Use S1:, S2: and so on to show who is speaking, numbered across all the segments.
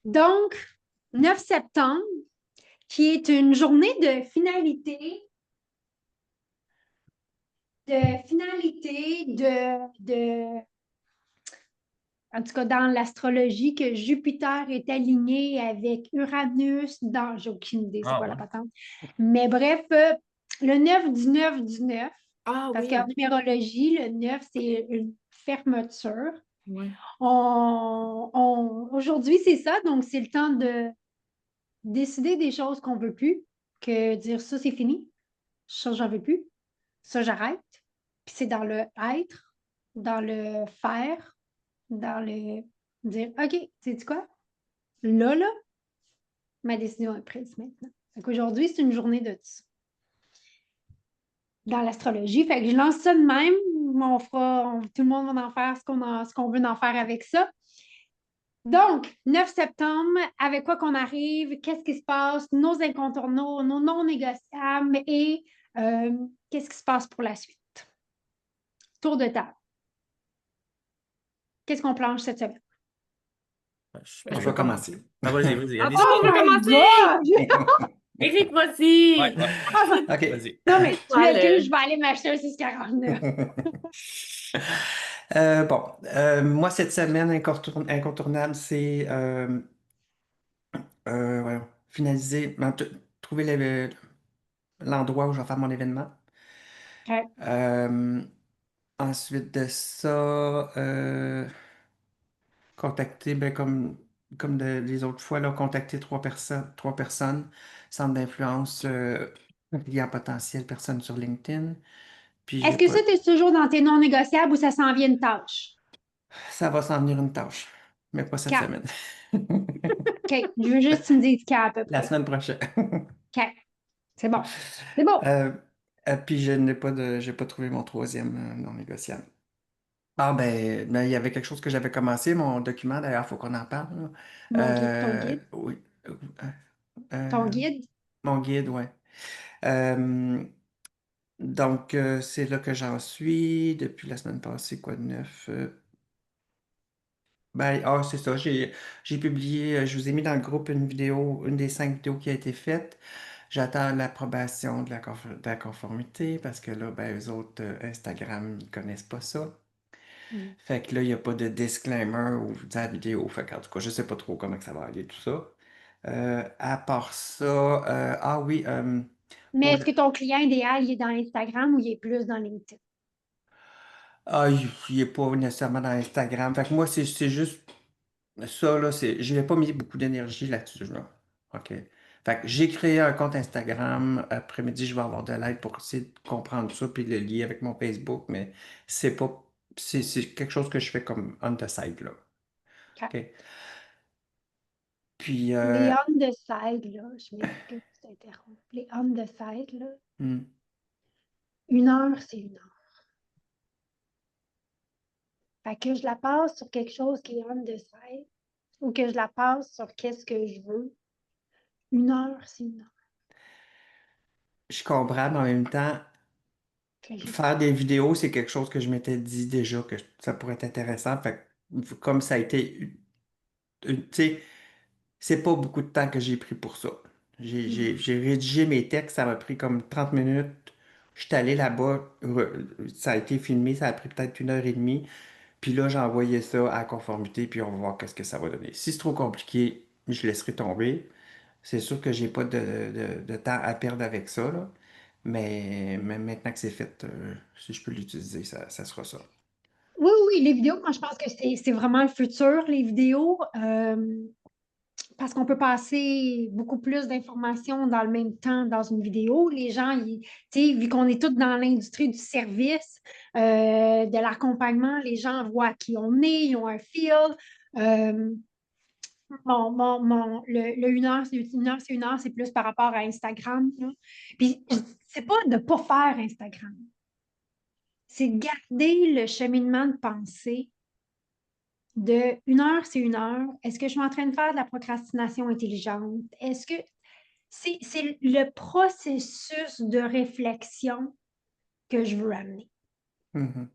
S1: Donc, 9 septembre, qui est une journée en tout cas dans l'astrologie, que Jupiter est aligné avec Uranus dans, j'ai aucune idée c'est
S2: Ah
S1: quoi la
S2: ouais.
S1: patente, mais bref, le 9 du 9 du 9,
S2: Ah
S1: parce qu'en
S2: oui.
S1: numérologie, le 9 c'est une fermeture.
S2: Ouais.
S1: Aujourd'hui, c'est ça, donc c'est le temps de décider des choses qu'on veut plus, que dire ça, c'est fini, ça, j'en veux plus, ça, j'arrête. Puis c'est dans le être, dans le faire, dans le dire, OK, sais-tu quoi? Là, ma décision est prise maintenant. Fait qu'aujourd'hui, c'est une journée de ça dans l'astrologie. Fait que je lance ça de même. Tout le monde va en faire ce qu'on veut en faire avec ça. Donc, 9 septembre, avec quoi qu'on arrive, qu'est-ce qui se passe, nos incontournables, nos non négociables et qu'est-ce qui se passe pour la suite. Tour de table. Qu'est-ce qu'on planche cette semaine?
S3: Je vais commencer.
S2: Ah, vas-y,
S1: Oh
S2: allez-y.
S1: my God!
S2: Éric, vas-y. Ouais.
S3: OK.
S2: Vas-y.
S1: Non, mais je
S2: Toi,
S1: m'excuse, je vais aller m'acheter un 649.
S3: Bon, moi, cette semaine, incontournable, c'est finaliser, trouver l'endroit où je vais faire mon événement.
S1: OK.
S3: Euh, Ensuite de ça, contacter, ben, comme les autres fois, là, contacter trois personnes, centre d'influence, client potentiel, personne sur LinkedIn. Puis j'ai
S1: Est-ce que
S3: pas.
S1: ça, tu es toujours dans tes non négociables ou ça s'en vient une tâche?
S3: Ça va s'en venir une tâche, mais pas cette
S1: 4.
S3: semaine.
S1: OK. Je veux juste que tu me dises 4 à peu
S3: La
S1: près.
S3: semaine prochaine.
S1: 4. C'est bon. C'est bon.
S3: Euh, puis j'ai pas trouvé mon troisième non négociable. Ah ben, il y avait quelque chose que j'avais commencé, mon document, d'ailleurs, il faut qu'on en parle, là.
S1: Ton guide.
S3: Oui. euh,
S1: Ton
S3: euh,
S1: guide.
S3: Mon guide, ouais. Euh, donc, c'est là que j'en suis depuis la semaine passée, quoi de neuf? C'est ça, j'ai publié, je vous ai mis dans le groupe une vidéo, une des 5 vidéos qui a été faite. J'attends l'approbation de la conformité parce que là, ben, eux autres, Instagram, ils connaissent pas ça.
S1: Mm.
S3: Fait que là, il n'y a pas de disclaimer ou de la vidéo. Fait qu'en tout cas, je sais pas trop comment que ça va aller, tout ça. À part ça, ah oui,
S1: Mais
S3: pour
S1: est-ce que ton client idéal, il est dans Instagram ou il est plus dans LinkedIn?
S3: il est pas nécessairement dans Instagram. Fait que moi, c'est juste ça, là, je n'ai pas mis beaucoup d'énergie là-dessus, là. OK. Fait que j'ai créé un compte Instagram. Après-midi, je vais avoir de l'aide pour essayer de comprendre ça puis le lier avec mon Facebook, mais c'est pas, c'est quelque chose que je fais comme on the side, là.
S1: OK.
S3: OK. Puis,
S1: Les on the side, là, je m'excuse de t'interrompre. Les on the side, là,
S3: hmm.
S1: 1 heure, c'est 1 heure. Fait que je la passe sur quelque chose qui est on the side ou que je la passe sur qu'est-ce que je veux. 1 heure, c'est 1 heure.
S3: Je comprends, mais en même temps, faire des vidéos, c'est quelque chose que je m'étais dit déjà que ça pourrait être intéressant. Fait que, comme ça a été, tu sais, c'est pas beaucoup de temps que j'ai pris pour ça.
S1: Mhm.
S3: J'ai rédigé mes textes, ça m'a pris comme 30 minutes. Je suis allé là-bas, ça a été filmé, ça a pris peut-être 1 heure et demie. Puis là, j'ai envoyé ça à la conformité, puis on va voir qu'est-ce que ça va donner. Si c'est trop compliqué, je laisserai tomber. C'est sûr que j'ai pas de temps à perdre avec ça, là. Mais maintenant que c'est fait, si je peux l'utiliser, ça sera ça.
S1: Oui, oui, les vidéos, moi, je pense que c'est vraiment le futur, les vidéos, parce qu'on peut passer beaucoup plus d'informations dans le même temps dans une vidéo. Les gens, tu sais, vu qu'on est tous dans l'industrie du service, de l'accompagnement, les gens voient qui on est, ils ont un feel. Euh, le 1 heure, c'est 1 heure, c'est 1 heure, c'est plus par rapport à Instagram, là. Puis, c'est pas de ne pas faire Instagram, c'est de garder le cheminement de pensée de 1 heure, c'est 1 heure. Est-ce que je suis en train de faire de la procrastination intelligente? Est-ce que c'est le processus de réflexion que je veux amener?
S3: Mhm.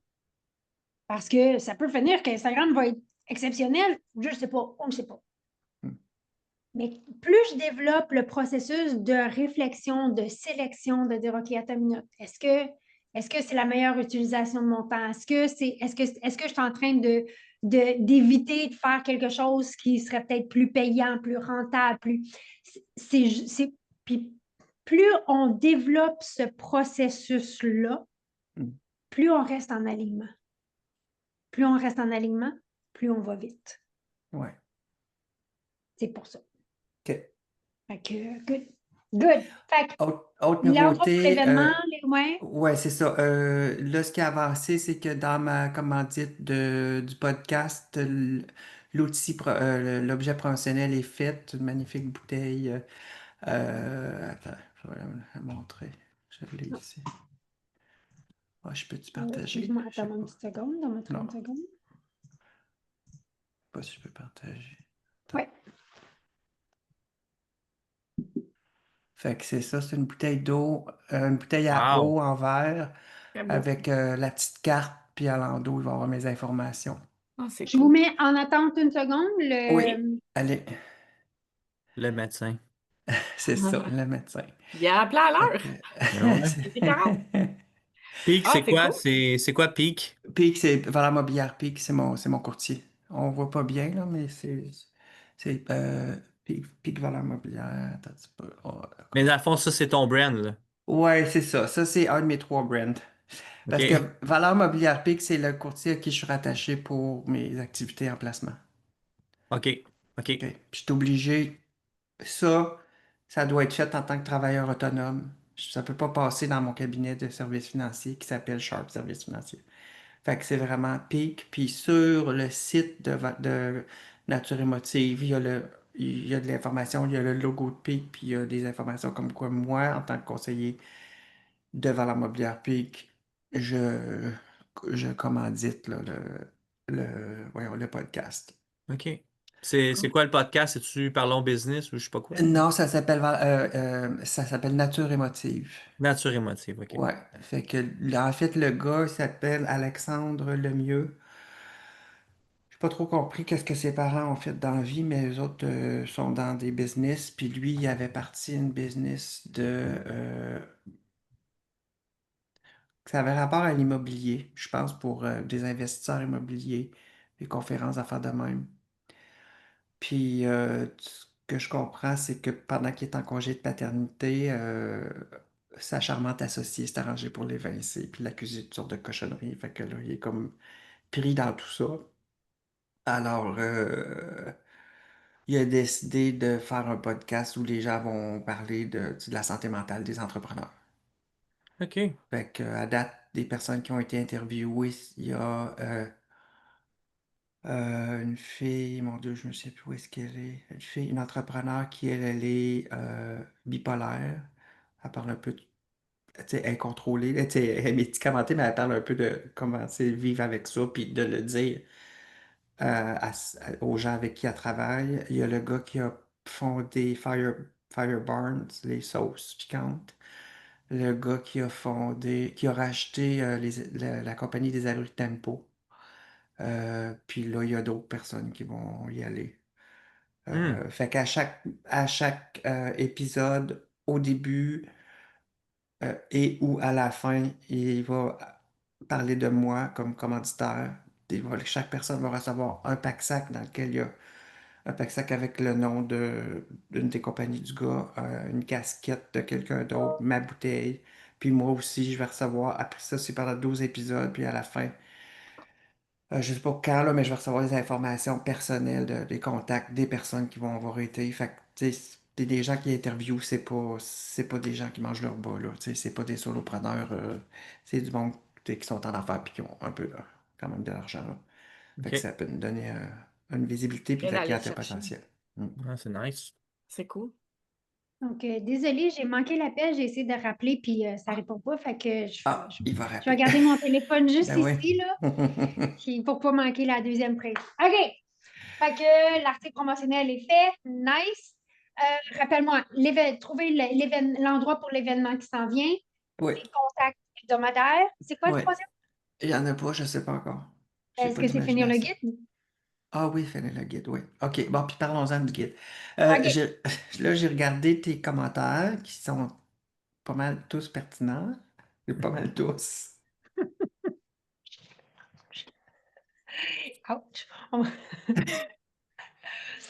S1: Parce que ça peut finir qu'Instagram va être exceptionnel, je ne sais pas, on ne sait pas. Mais plus je développe le processus de réflexion, de sélection, de dire, OK, attends une minute, est-ce que c'est la meilleure utilisation de mon temps? Est-ce que je suis en train d'éviter de faire quelque chose qui serait peut-être plus payant, plus rentable, puis plus on développe ce processus-là,
S3: Mm.
S1: plus on reste en alignement. Plus on reste en alignement, plus on va vite.
S3: Ouais.
S1: C'est pour ça.
S3: OK.
S1: Fait que, good. Good. Fait que
S3: Autre
S1: l'endroit pour
S3: nouveauté,
S1: l'événement, ouais.
S3: ouais, c'est ça. Là, ce qui a avancé, c'est que dans ma commandite du podcast, l'objet promotionnel est fait. Une magnifique bouteille. Attends, je vais la montrer. Je l'ai ici. Ah, je peux-tu partager?
S1: Excuse-moi,
S3: Je sais
S1: attends une
S3: pas.
S1: petite seconde, donne-moi
S3: Non,
S1: 30 secondes.
S3: pas si je peux partager. Attends.
S1: Ouais.
S3: Fait que c'est ça, c'est une bouteille d'eau, une bouteille à
S2: Wow.
S3: eau en verre
S2: Très beau.
S3: avec la petite carte, puis à l'endos, il va y avoir mes informations.
S2: Ah, c'est
S1: Je vous
S2: cool.
S1: mets en attente une seconde.
S3: Oui, allez,
S2: Le médecin.
S3: c'est ça, le médecin.
S2: Bien appelé à
S3: Fait
S2: l'heure.
S3: que,
S2: Ah ouais. C'est 40.
S3: Peak,
S2: Ah,
S3: c'est
S2: c'est
S3: quoi?
S2: cool.
S3: C'est quoi Peak? Peak, c'est Valeur Mobilière Peak, c'est mon courtier. On voit pas bien, là, mais c'est Peak Valeur Mobilière. Attends un petit peu.
S2: Mais dans le fond, ça, c'est ton brand, là.
S3: Ouais, c'est ça. Ça, c'est un de mes 3 brands. Parce que
S2: OK.
S3: Valeur Mobilière Peak, c'est le courtier à qui je suis rattaché pour mes activités en placement.
S2: OK.
S3: OK?
S2: OK.
S3: Puis je suis obligé, ça, ça doit être fait en tant que travailleur autonome. Ça ne peut pas passer dans mon cabinet de services financiers qui s'appelle Sharp Services financiers. Fait que c'est vraiment Peak. Puis sur le site de Nature Émotive, il y a de l'information, il y a le logo de Peak, puis il y a des informations comme quoi moi, en tant que conseiller de Valeur Mobilière Peak, je, je commandite là, voyons, le podcast.
S2: OK. C'est quoi le podcast? C'est-tu Parlons Business ou je sais pas quoi?
S3: Non, ça s'appelle Nature Émotive.
S2: Nature émotive, OK.
S3: Ouais. Fait que là, en fait, le gars il s'appelle Alexandre Lemieux. J'ai pas trop compris qu'est-ce que ses parents ont fait dans la vie, mais les autres sont dans des business. Puis lui, il avait parti une business ça avait rapport à l'immobilier, je pense, pour des investisseurs immobiliers, des conférences d'affaires de même. Puis, ce que je comprends, c'est que pendant qu'il est en congé de paternité, sa charmante associée s'est arrangée pour l'évincer, puis l'accuser de toutes sortes de cochonneries. Fait que là, il est comme pris dans tout ça. Alors, il a décidé de faire un podcast où les gens vont parler de la santé mentale des entrepreneurs.
S2: OK.
S3: Fait que, à date, des personnes qui ont été interviewées, il y a une fille, mon Dieu, je ne sais plus où est-ce qu'elle est. Une fille, une entrepreneur qui, elle est bipolaire. Elle parle un peu, tu sais, elle est contrôlée, là, tu sais, elle est médicamentée, mais elle parle un peu de comment c'est vivre avec ça, puis de le dire aux gens avec qui elle travaille. Il y a le gars qui a fondé Fire Barns, les sauces piquantes. Le gars qui a racheté la compagnie des abris Tempo. Puis là, il y a d'autres personnes qui vont y aller.
S2: Hmm.
S3: Fait qu'à chaque épisode, au début et ou à la fin, il va parler de moi comme commanditaire. Chaque personne va recevoir un pack-sac dans lequel il y a un pack-sac avec le nom d'une des compagnies du gars, une casquette de quelqu'un d'autre, ma bouteille. Puis moi aussi, je vais recevoir, après ça, c'est pendant 12 épisodes, puis à la fin, je sais pas quand, là, mais je vais recevoir des informations personnelles des contacts des personnes qui vont avoir été. Fait que, tu sais, c'est des gens qui interviewent, c'est pas des gens qui mangent leur bas, là. Tu sais, c'est pas des solopreneurs. C'est du monde, tu sais, qui sont en affaires puis qui ont un peu, là, quand même de l'argent, là. Fait que
S2: OK.
S3: ça peut nous donner une visibilité puis
S2: Je
S3: de
S2: vais
S3: la
S2: aller le
S3: clientèle
S2: chercher.
S3: potentielle. Mm.
S2: Ah, c'est nice. C'est cool.
S1: Donc, désolée, j'ai manqué l'appel, j'ai essayé de rappeler, puis ça répond pas. Fait que
S3: Ah, il va
S1: je vais
S3: rappeler.
S1: garder mon téléphone juste
S3: Ben oui.
S1: ici, là, pour pas manquer la deuxième prise. OK. Fait que l'article promotionnel est fait. Nice. Rappelle-moi, trouver l'endroit pour l'événement qui s'en vient,
S3: Oui,
S1: les contacts hebdomadaires. C'est quoi le
S3: oui.
S1: troisième?
S3: Il y en a pas, je sais pas encore. J'ai
S1: Est-ce
S3: pas
S1: que c'est finir le
S3: d'imagination.
S1: guide?
S3: Ah oui, fallait le guide, oui. OK, bon, puis parlons-en du guide. Euh,
S1: OK.
S3: j'ai- là, j'ai regardé tes commentaires qui sont pas mal tous pertinents. Pas mal tous.
S1: Ouch. On va-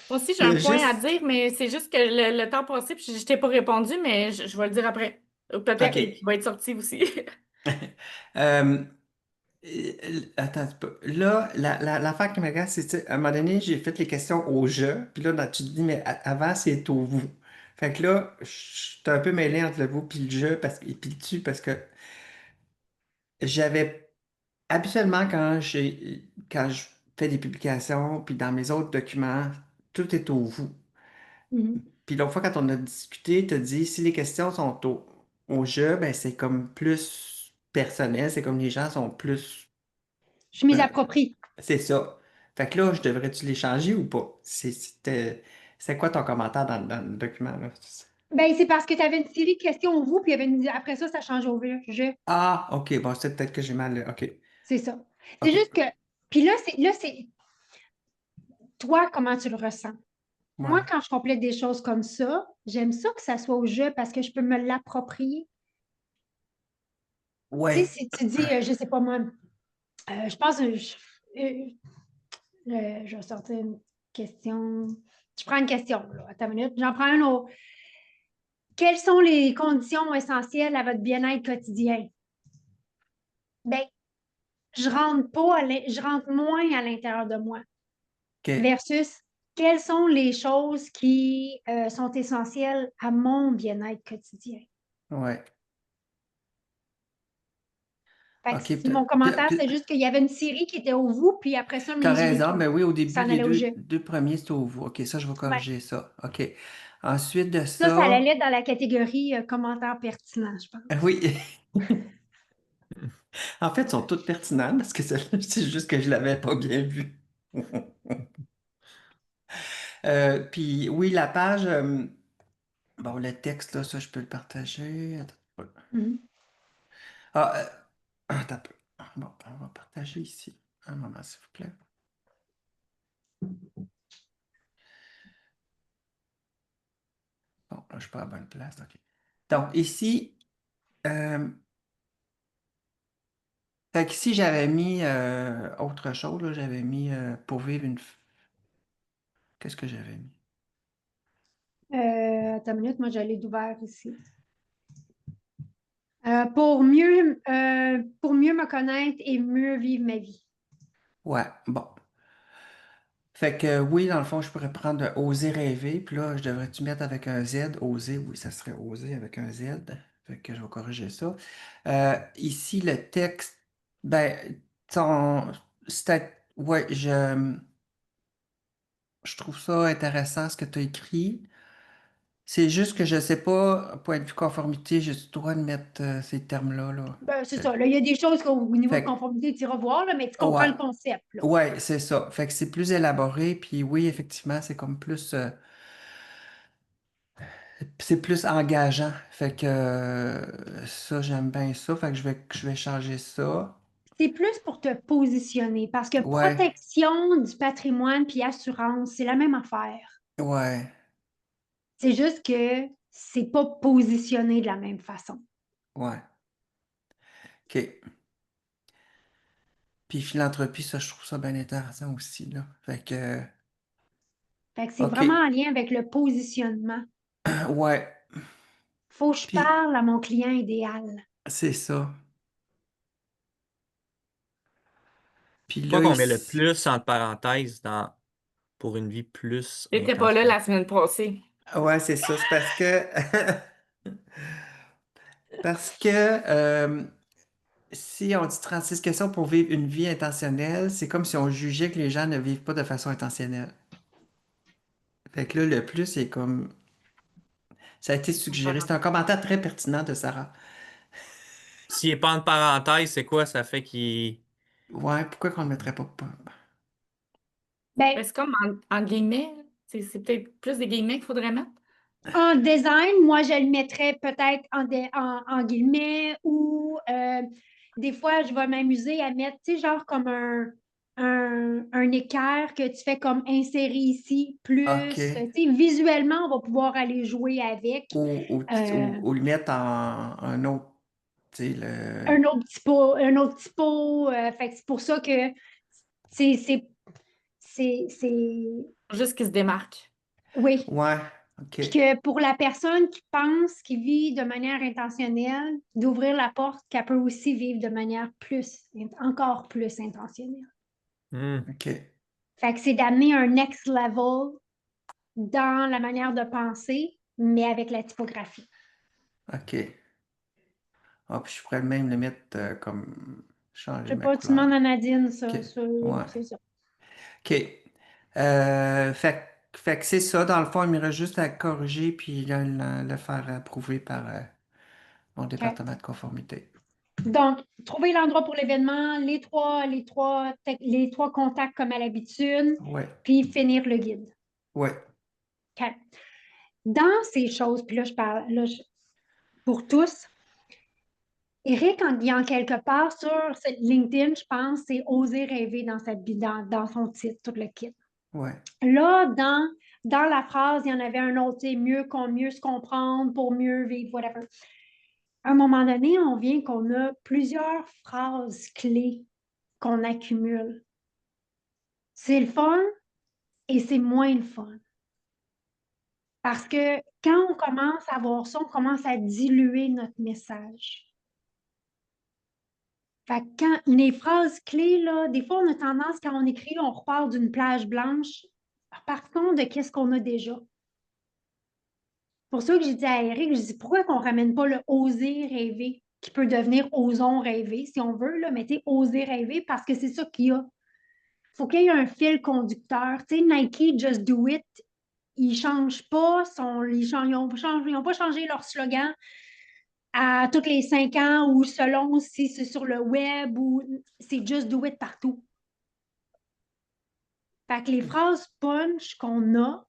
S4: Moi aussi, j'ai
S3: Il y
S4: un
S3: a
S4: point à
S3: juste.
S4: dire, mais c'est juste que le temps passé, puis je t'ai pas répondu, mais je vais le dire après. Ou peut-être
S3: OK.
S4: qu'il va être sorti aussi.
S3: Euh, attends un peu. Là, l'affaire qui m'agace, c'est, tu sais, à un moment donné, j'ai fait les questions au je, puis là, tu te dis, mais avant, c'est au vous. Fait que là, je suis un peu mêlé entre le vous puis le je, et puis le tu, parce que j'avais, habituellement, quand je fais des publications, puis dans mes autres documents, tout est au vous.
S1: Mhm.
S3: Puis l'autre fois, quand on a discuté, tu as dit, si les questions sont au je, ben c'est comme plus personnel, c'est comme les gens sont plus.
S1: Je suis mise
S3: euh,
S1: à profit.
S3: C'est ça. Fait que là, je devrais-tu les changer ou pas? C'est quoi ton commentaire dans le document, là?
S1: Ben, c'est parce que tu avais une série de questions au vous, puis il y avait après ça, ça change au je.
S3: Ah, OK, bon, c'est peut-être que j'ai mal. OK.
S1: C'est ça. C'est
S3: OK.
S1: juste que. Puis là, c'est toi, comment tu le ressens. Moi,
S3: Ouais.
S1: quand je complète des choses comme ça, j'aime ça que ça soit au jeu parce que je peux me l'approprier. Tu sais,
S3: Ouais.
S1: si tu dis, je sais pas moi, je pense, je vais sortir une question. Je prends une question, là. Attends une minute. J'en prends une autre. Quelles sont les conditions essentielles à votre bien-être quotidien? Ben, je rentre pas, je rentre moins à l'intérieur de moi.
S3: OK.
S1: Versus, quelles sont les choses qui sont essentielles à mon bien-être quotidien?
S3: Ouais.
S1: Fait que
S3: OK.
S1: mon commentaire, c'est juste qu'il y avait une série qui était au vous, puis après ça,
S3: T'as
S1: j'ai
S3: raison,
S1: écrit,
S3: mais oui, au début,
S1: ça en
S3: les
S1: allait au
S3: deux,
S1: jeu.
S3: deux premiers, c'était au vous. OK, ça, je vais
S1: Ouais.
S3: corriger ça. OK. Ensuite de
S1: Ça
S3: ça,
S1: allait dans la catégorie commentaire pertinent, je pense.
S3: oui. En fait, ils sont toutes pertinentes parce que c'est juste que je l'avais pas bien vu. Puis oui, la page, bon, le texte, là, ça, je peux le partager. Attends un peu.
S1: Mhm.
S3: Ah, attends un peu. Bon, on va partager ici. Un moment, s'il vous plaît. Bon, là, je suis pas à la bonne place. OK. Donc, ici, euh, fait qu'ici, j'avais mis autre chose, là, j'avais mis pour vivre une. Qu'est-ce que j'avais mis?
S1: Attends une minute, moi, je l'ai ouvert ici. Pour mieux me connaître et mieux vivre ma vie.
S3: Ouais, bon. Fait que oui, dans le fond, je pourrais prendre oser rêver, puis là, je devrais-tu mettre avec un Z, oser, oui, ça serait oser avec un Z. Fait que je vais corriger ça. Ici, le texte, ben, ouais, je trouve ça intéressant ce que tu as écrit. C'est juste que je sais pas, point de vue conformité, j'ai le droit de mettre ces termes-là, là.
S1: Ben, c'est ça. Là, il y a des choses qu'au niveau de
S3: Fait
S1: conformité, tu iras voir, là, mais tu
S3: que,
S1: comprends
S3: ouais,
S1: le concept, là.
S3: ouais, c'est ça. Fait que c'est plus élaboré, puis oui, effectivement, c'est comme plus. C'est plus engageant. Fait que ça, j'aime bien ça. Fait que je vais changer ça.
S1: C'est plus pour te positionner parce que
S3: Ouais,
S1: protection du patrimoine puis assurance, c'est la même affaire.
S3: ouais,
S1: C'est juste que c'est pas positionné de la même façon.
S3: ouais. OK. Puis philanthropie, ça, je trouve ça bien intéressant aussi, là. Fait que,
S1: Fait que c'est vraiment
S3: OK.
S1: en lien avec le positionnement.
S3: Ouais.
S1: Faut que je
S3: Puis,
S1: parle à mon client idéal.
S3: c'est ça. Puis
S2: Pourquoi
S3: là,
S2: qu'on met le
S3: ici.
S2: plus entre parenthèses pour une vie plus
S4: J'étais pas là
S2: intentionnelle?
S4: la semaine passée.
S3: Ouais, c'est ça. C'est parce que. Parce que si on dit 36 questions pour vivre une vie intentionnelle, c'est comme si on jugeait que les gens ne vivent pas de façon intentionnelle. Fait que là, le plus, c'est comme. Ça a été suggéré. C'est un commentaire très pertinent de Sarah.
S2: S'il n'est pas entre parenthèses, c'est quoi? Ça fait qu'il.
S3: Ouais, pourquoi qu'on ne le mettrait pas?
S1: Ben,
S4: Ben, c'est comme en guillemets, c'est peut-être plus des guillemets qu'il faudrait mettre.
S1: en design, moi, je le mettrais peut-être en guillemets ou des fois, je vais m'amuser à mettre, tu sais, genre comme un un équerre que tu fais comme insérer ici, plus,
S3: OK.
S1: tu sais, visuellement, on va pouvoir aller jouer avec.
S3: Ou le mettre en un autre, tu sais,
S1: Un autre petit pot. Fait que c'est pour ça que c'est.
S4: Juste qu'il se démarque.
S1: Oui.
S3: Ouais, OK.
S1: Puis que pour la personne qui pense, qui vit de manière intentionnelle, d'ouvrir la porte qu'elle peut aussi vivre de manière encore plus intentionnelle.
S3: OK.
S1: Fait que c'est d'amener un next level dans la manière de penser, mais avec la typographie.
S3: OK. Ah, puis je pourrais même le mettre comme
S1: Je
S3: changer
S1: sais
S3: ma
S1: pas, tu
S3: couleur.
S1: demandes à Nadine ça.
S3: OK. Ouais.
S1: C'est ça.
S3: OK. Fait que c'est ça. Dans le fond, il me reste juste à corriger puis là, le faire approuver par mon
S1: OK.
S3: département de conformité.
S1: Donc, trouver l'endroit pour l'événement, les trois contacts comme à l'habitude,
S3: Ouais.
S1: puis finir le guide.
S3: Ouais.
S1: OK. Dans ces choses, puis là, pour tous, Eric, en guillant quelque part sur LinkedIn, je pense, c'est oser rêver dans son titre, tout le kit.
S3: Ouais.
S1: Là, dans la phrase, il y en avait un autre, c'est mieux se comprendre pour mieux vivre, whatever. À un moment donné, on vient qu'on a plusieurs phrases clés qu'on accumule. C'est le fun et c'est moins le fun. Parce que quand on commence à voir ça, on commence à diluer notre message. Fait que quand les phrases clés, là, des fois, on a tendance, quand on écrit, on repart d'une plage blanche, partons de qu'est-ce qu'on a déjà. Pour ça que j'ai dit à Eric, je dis pourquoi qu'on ne ramène pas le oser rêver, qui peut devenir osons rêver, si on veut, là, mais tu sais, oser rêver, parce que c'est ça qu'il y a. Il faut qu'il y ait un fil conducteur. Tu sais, Nike, Just Do It, ils ne changent pas, ils n'ont pas changé leur slogan à tous les 5 ans ou selon si c'est sur le web ou c'est Just Do It partout. Fait que les phrases punch qu'on a,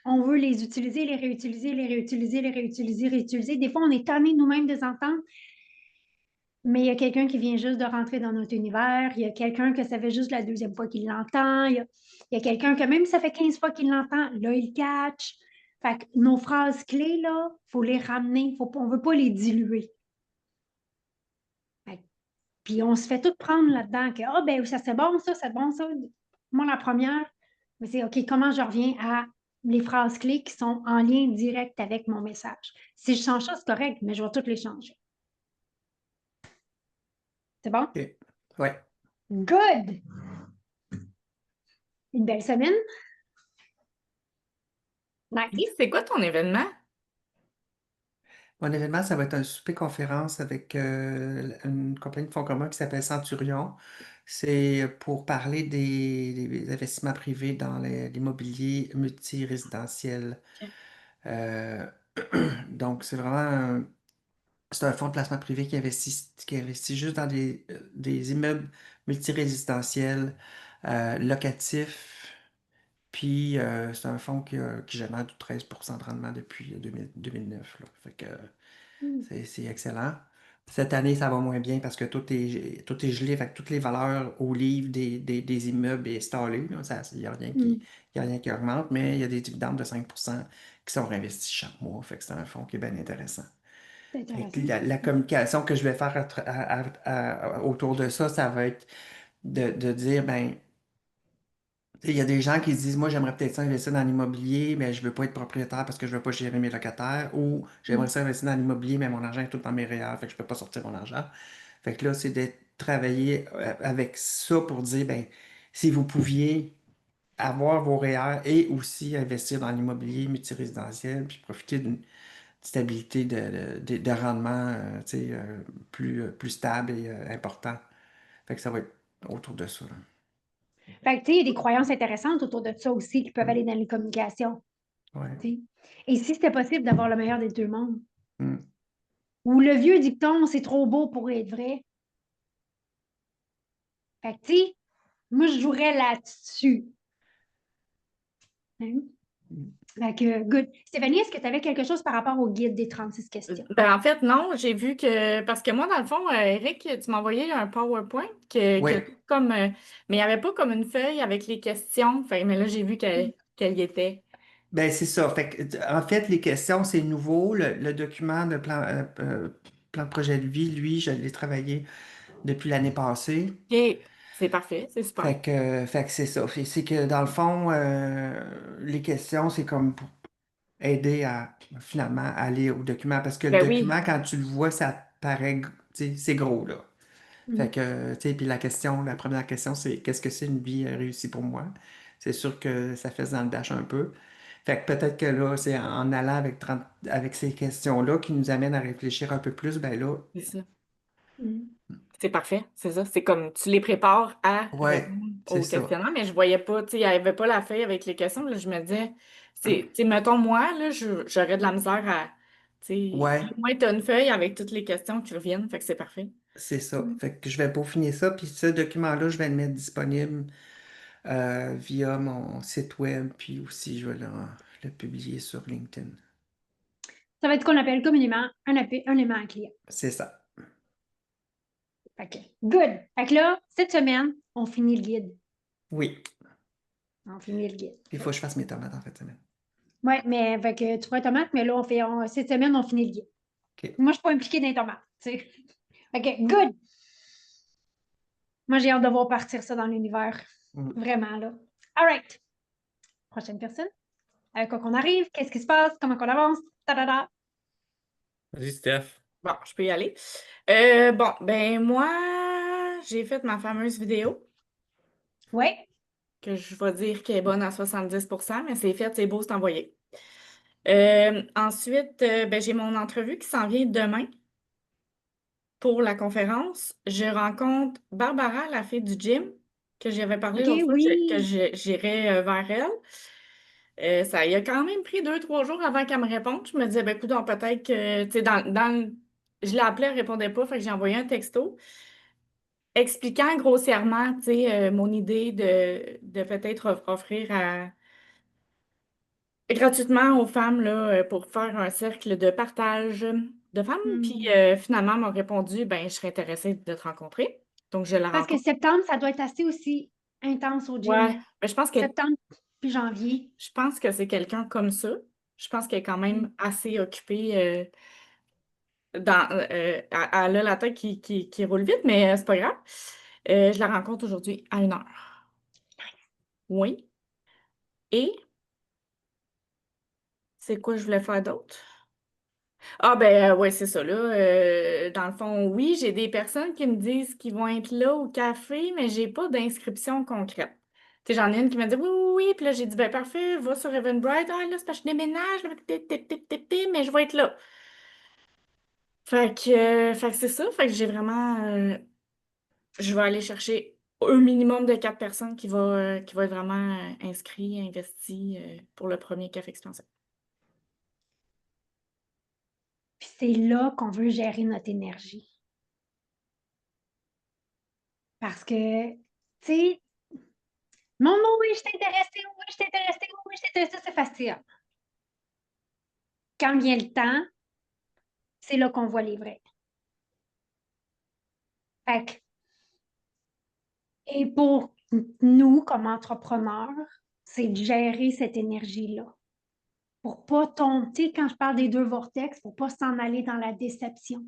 S1: on veut les utiliser, les réutiliser, les réutiliser, les réutiliser, réutiliser. Des fois, on est tanné nous-mêmes de les entendre, mais il y a quelqu'un qui vient juste de rentrer dans notre univers. Il y a quelqu'un que ça fait juste la deuxième fois qu'il l'entend. Il y a quelqu'un que même si ça fait 15 fois qu'il l'entend, là, il catch. Fait que nos phrases clés, là, il faut les ramener. On ne veut pas les diluer. Puis on se fait tout prendre là-dedans que, ah, ben ça c'est bon, ça, c'est bon, ça. Moi, la première, mais c'est OK, comment je reviens à les phrases clés qui sont en lien direct avec mon message. Si je change ça, c'est correct, mais je vais toutes les changer. C'est bon?
S3: OK. Ouais.
S1: Good! Une belle semaine? Nice.
S4: C'est quoi ton événement?
S3: Mon événement, ça va être un souper conférence avec une compagnie de fonds communs qui s'appelle Centurion. C'est pour parler des investissements privés dans l'immobilier multirésidentiel.
S4: Ok.
S3: Euh, donc, c'est un fonds de placement privé qui investit juste dans des immeubles multirésidentiels locatifs. Puis, c'est un fonds qui génère du 13% de rendement depuis 2009, là. Fait que c'est excellent. Cette année, ça va moins bien parce que tout est gelé, fait que toutes les valeurs au livre des immeubles est stallé, là. Il n'y a rien y a rien qui augmente, mais il y a des dividendes de 5% qui sont réinvestis chaque mois. Fait que c'est un fonds qui est bien intéressant.
S1: C'est
S3: Fait que
S1: intéressant.
S3: la communication que je vais faire autour de ça, ça va être de dire, ben, il y a des gens qui se disent, moi, j'aimerais peut-être ça investir dans l'immobilier, mais je ne veux pas être propriétaire parce que je ne veux pas gérer mes locataires. Ou j'aimerais ça investir dans l'immobilier, mais mon argent est tout dans mes REER, fait que je ne peux pas sortir mon argent. Fait que là, c'est de travailler avec ça pour dire, ben, si vous pouviez avoir vos REER et aussi investir dans l'immobilier multirésidentiel, puis profiter d'une stabilité de rendement tu sais, plus stable et important. Fait que ça va être autour de ça, là.
S1: Fait que, tu sais, il y a des croyances intéressantes autour de ça aussi qui peuvent aller dans les communications.
S3: Ouais.
S1: Tu sais. Et si c'était possible d'avoir le meilleur des deux mondes?
S3: Mm.
S1: Ou le vieux dicton, c'est trop beau pour être vrai. Fait que, tu sais, moi, je jouerais là-dessus. Hein? Fait que, good. Stéphanie, est-ce que tu avais quelque chose par rapport au guide des 36 questions?
S4: Ben, en fait, non, j'ai vu que. Parce que moi, dans le fond, Eric, tu m'as envoyé un PowerPoint
S3: Oui.
S4: comme. Mais il n'y avait pas comme une feuille avec les questions. Mais là, j'ai vu qu'elle y était.
S3: Ben, c'est ça. Fait que, en fait, les questions, c'est nouveau. Le document de plan de projet de vie, lui, je l'ai travaillé depuis l'année passée.
S4: OK. C'est parfait, c'est super.
S3: Fait que c'est ça. C'est que dans le fond, les questions, c'est comme pour aider à finalement aller au document. Parce que le
S4: Ben oui,
S3: document, quand tu le vois, ça paraît, tu sais, c'est gros, là. Fait que, tu sais, puis la première question, c'est qu'est-ce que c'est une vie réussie pour moi? C'est sûr que ça fait dans le dash un peu. Fait que peut-être que là, c'est en allant avec ces questions-là qui nous amènent à réfléchir un peu plus, ben là,
S4: c'est ça.
S1: Mm.
S4: C'est parfait, c'est ça. C'est comme tu les prépares à
S3: ouais,
S4: répondre
S3: c'est
S4: aux
S3: ça.
S4: questionnaires, mais je voyais pas, tu sais, il n'y avait pas la feuille avec les questions. Là, je me disais, tu sais, mettons moi, là, j'aurais de la misère à, tu sais,
S3: Ouais,
S4: au moins tu as une feuille avec toutes les questions qui reviennent, fait que c'est parfait.
S3: c'est ça.
S1: Mm.
S3: Fait que je vais peaufiner ça, puis ce document-là, je vais le mettre disponible via mon site web, puis aussi je vais le publier sur LinkedIn.
S1: Ça va être ce qu'on appelle communément un aimant à client.
S3: C'est ça.
S1: OK. Good. Fait que là, cette semaine, on finit le guide.
S3: Oui.
S1: On finit le guide.
S3: Il faut que je fasse mes tomates en fait de semaine.
S1: Oui, mais fait que tu feras tomate, mais là, cette semaine, on finit le guide.
S3: OK.
S1: Moi, je ne suis pas impliquée dans les tomates. Tu sais. OK, good. Moi, j'ai hâte de voir partir ça dans l'univers.
S3: Mm.
S1: Vraiment, là. All right. Prochaine personne. Avec quoi qu'on arrive? Qu'est-ce qui se passe? Comment qu'on avance? Ta-da-da.
S2: Vas-y, Steph.
S4: Bon, je peux y aller. Bon, ben moi, j'ai fait ma fameuse vidéo,
S1: Oui.
S4: que je vais dire qu'elle est bonne à 70%, mais c'est fait, c'est beau, c'est envoyé. Ensuite, ben, j'ai mon entrevue qui s'en vient demain pour la conférence. Je rencontre Barbara, la fille du gym, que j'avais parlé
S1: OK,
S4: l'autre fois, que
S1: oui.
S4: j'irai vers elle. Ça y a quand même pris 2, 3 jours avant qu'elle me réponde. Je me disais, ben écoute, peut-être que, tu sais, je l'ai appelée, elle répondait pas, fait que j'ai envoyé un texto expliquant grossièrement, tu sais, mon idée de peut-être offrir gratuitement aux femmes là, pour faire un cercle de partage de femmes. Puis
S1: Hmm.
S4: finalement, elle m'a répondu, ben, je serais intéressée de te rencontrer. Donc, je la
S1: Parce que
S4: rencontre.
S1: septembre, ça doit être assez aussi intense au
S4: Ouais,
S1: gym.
S4: ben,
S1: Septembre puis janvier.
S4: je pense que c'est quelqu'un comme ça. Je pense qu'elle est quand
S1: Hmm.
S4: même assez occupée. Elle a la tête qui roule vite, mais c'est pas grave. Je la rencontre aujourd'hui à 1 heure. Oui. Et c'est quoi je voulais faire d'autre? Ah ben ouais, c'est ça là. Dans le fond, oui, j'ai des personnes qui me disent qu'ils vont être là au café, mais j'ai pas d'inscription concrète. Tu sais, j'en ai une qui m'a dit oui, oui, oui, puis là j'ai dit ben parfait, va sur Eventbrite, ah là, c'est parce que je déménage, mais je vais être là. Fait que c'est ça, fait que j'ai vraiment je vais aller chercher un minimum de 4 personnes qui va être vraiment inscrit, investi pour le premier café expansif.
S1: Puis c'est là qu'on veut gérer notre énergie. Parce que, tu sais, mon mot, oui, je t'ai intéressé, oui, je t'ai intéressé, oui, je t'ai intéressé, c'est facile. Quand vient le temps, c'est là qu'on voit les vrais. Fait que, et pour nous, comme entrepreneurs, c'est de gérer cette énergie-là. Pour pas tomber, tu sais, quand je parle des deux vortex, pour pas s'en aller dans la déception.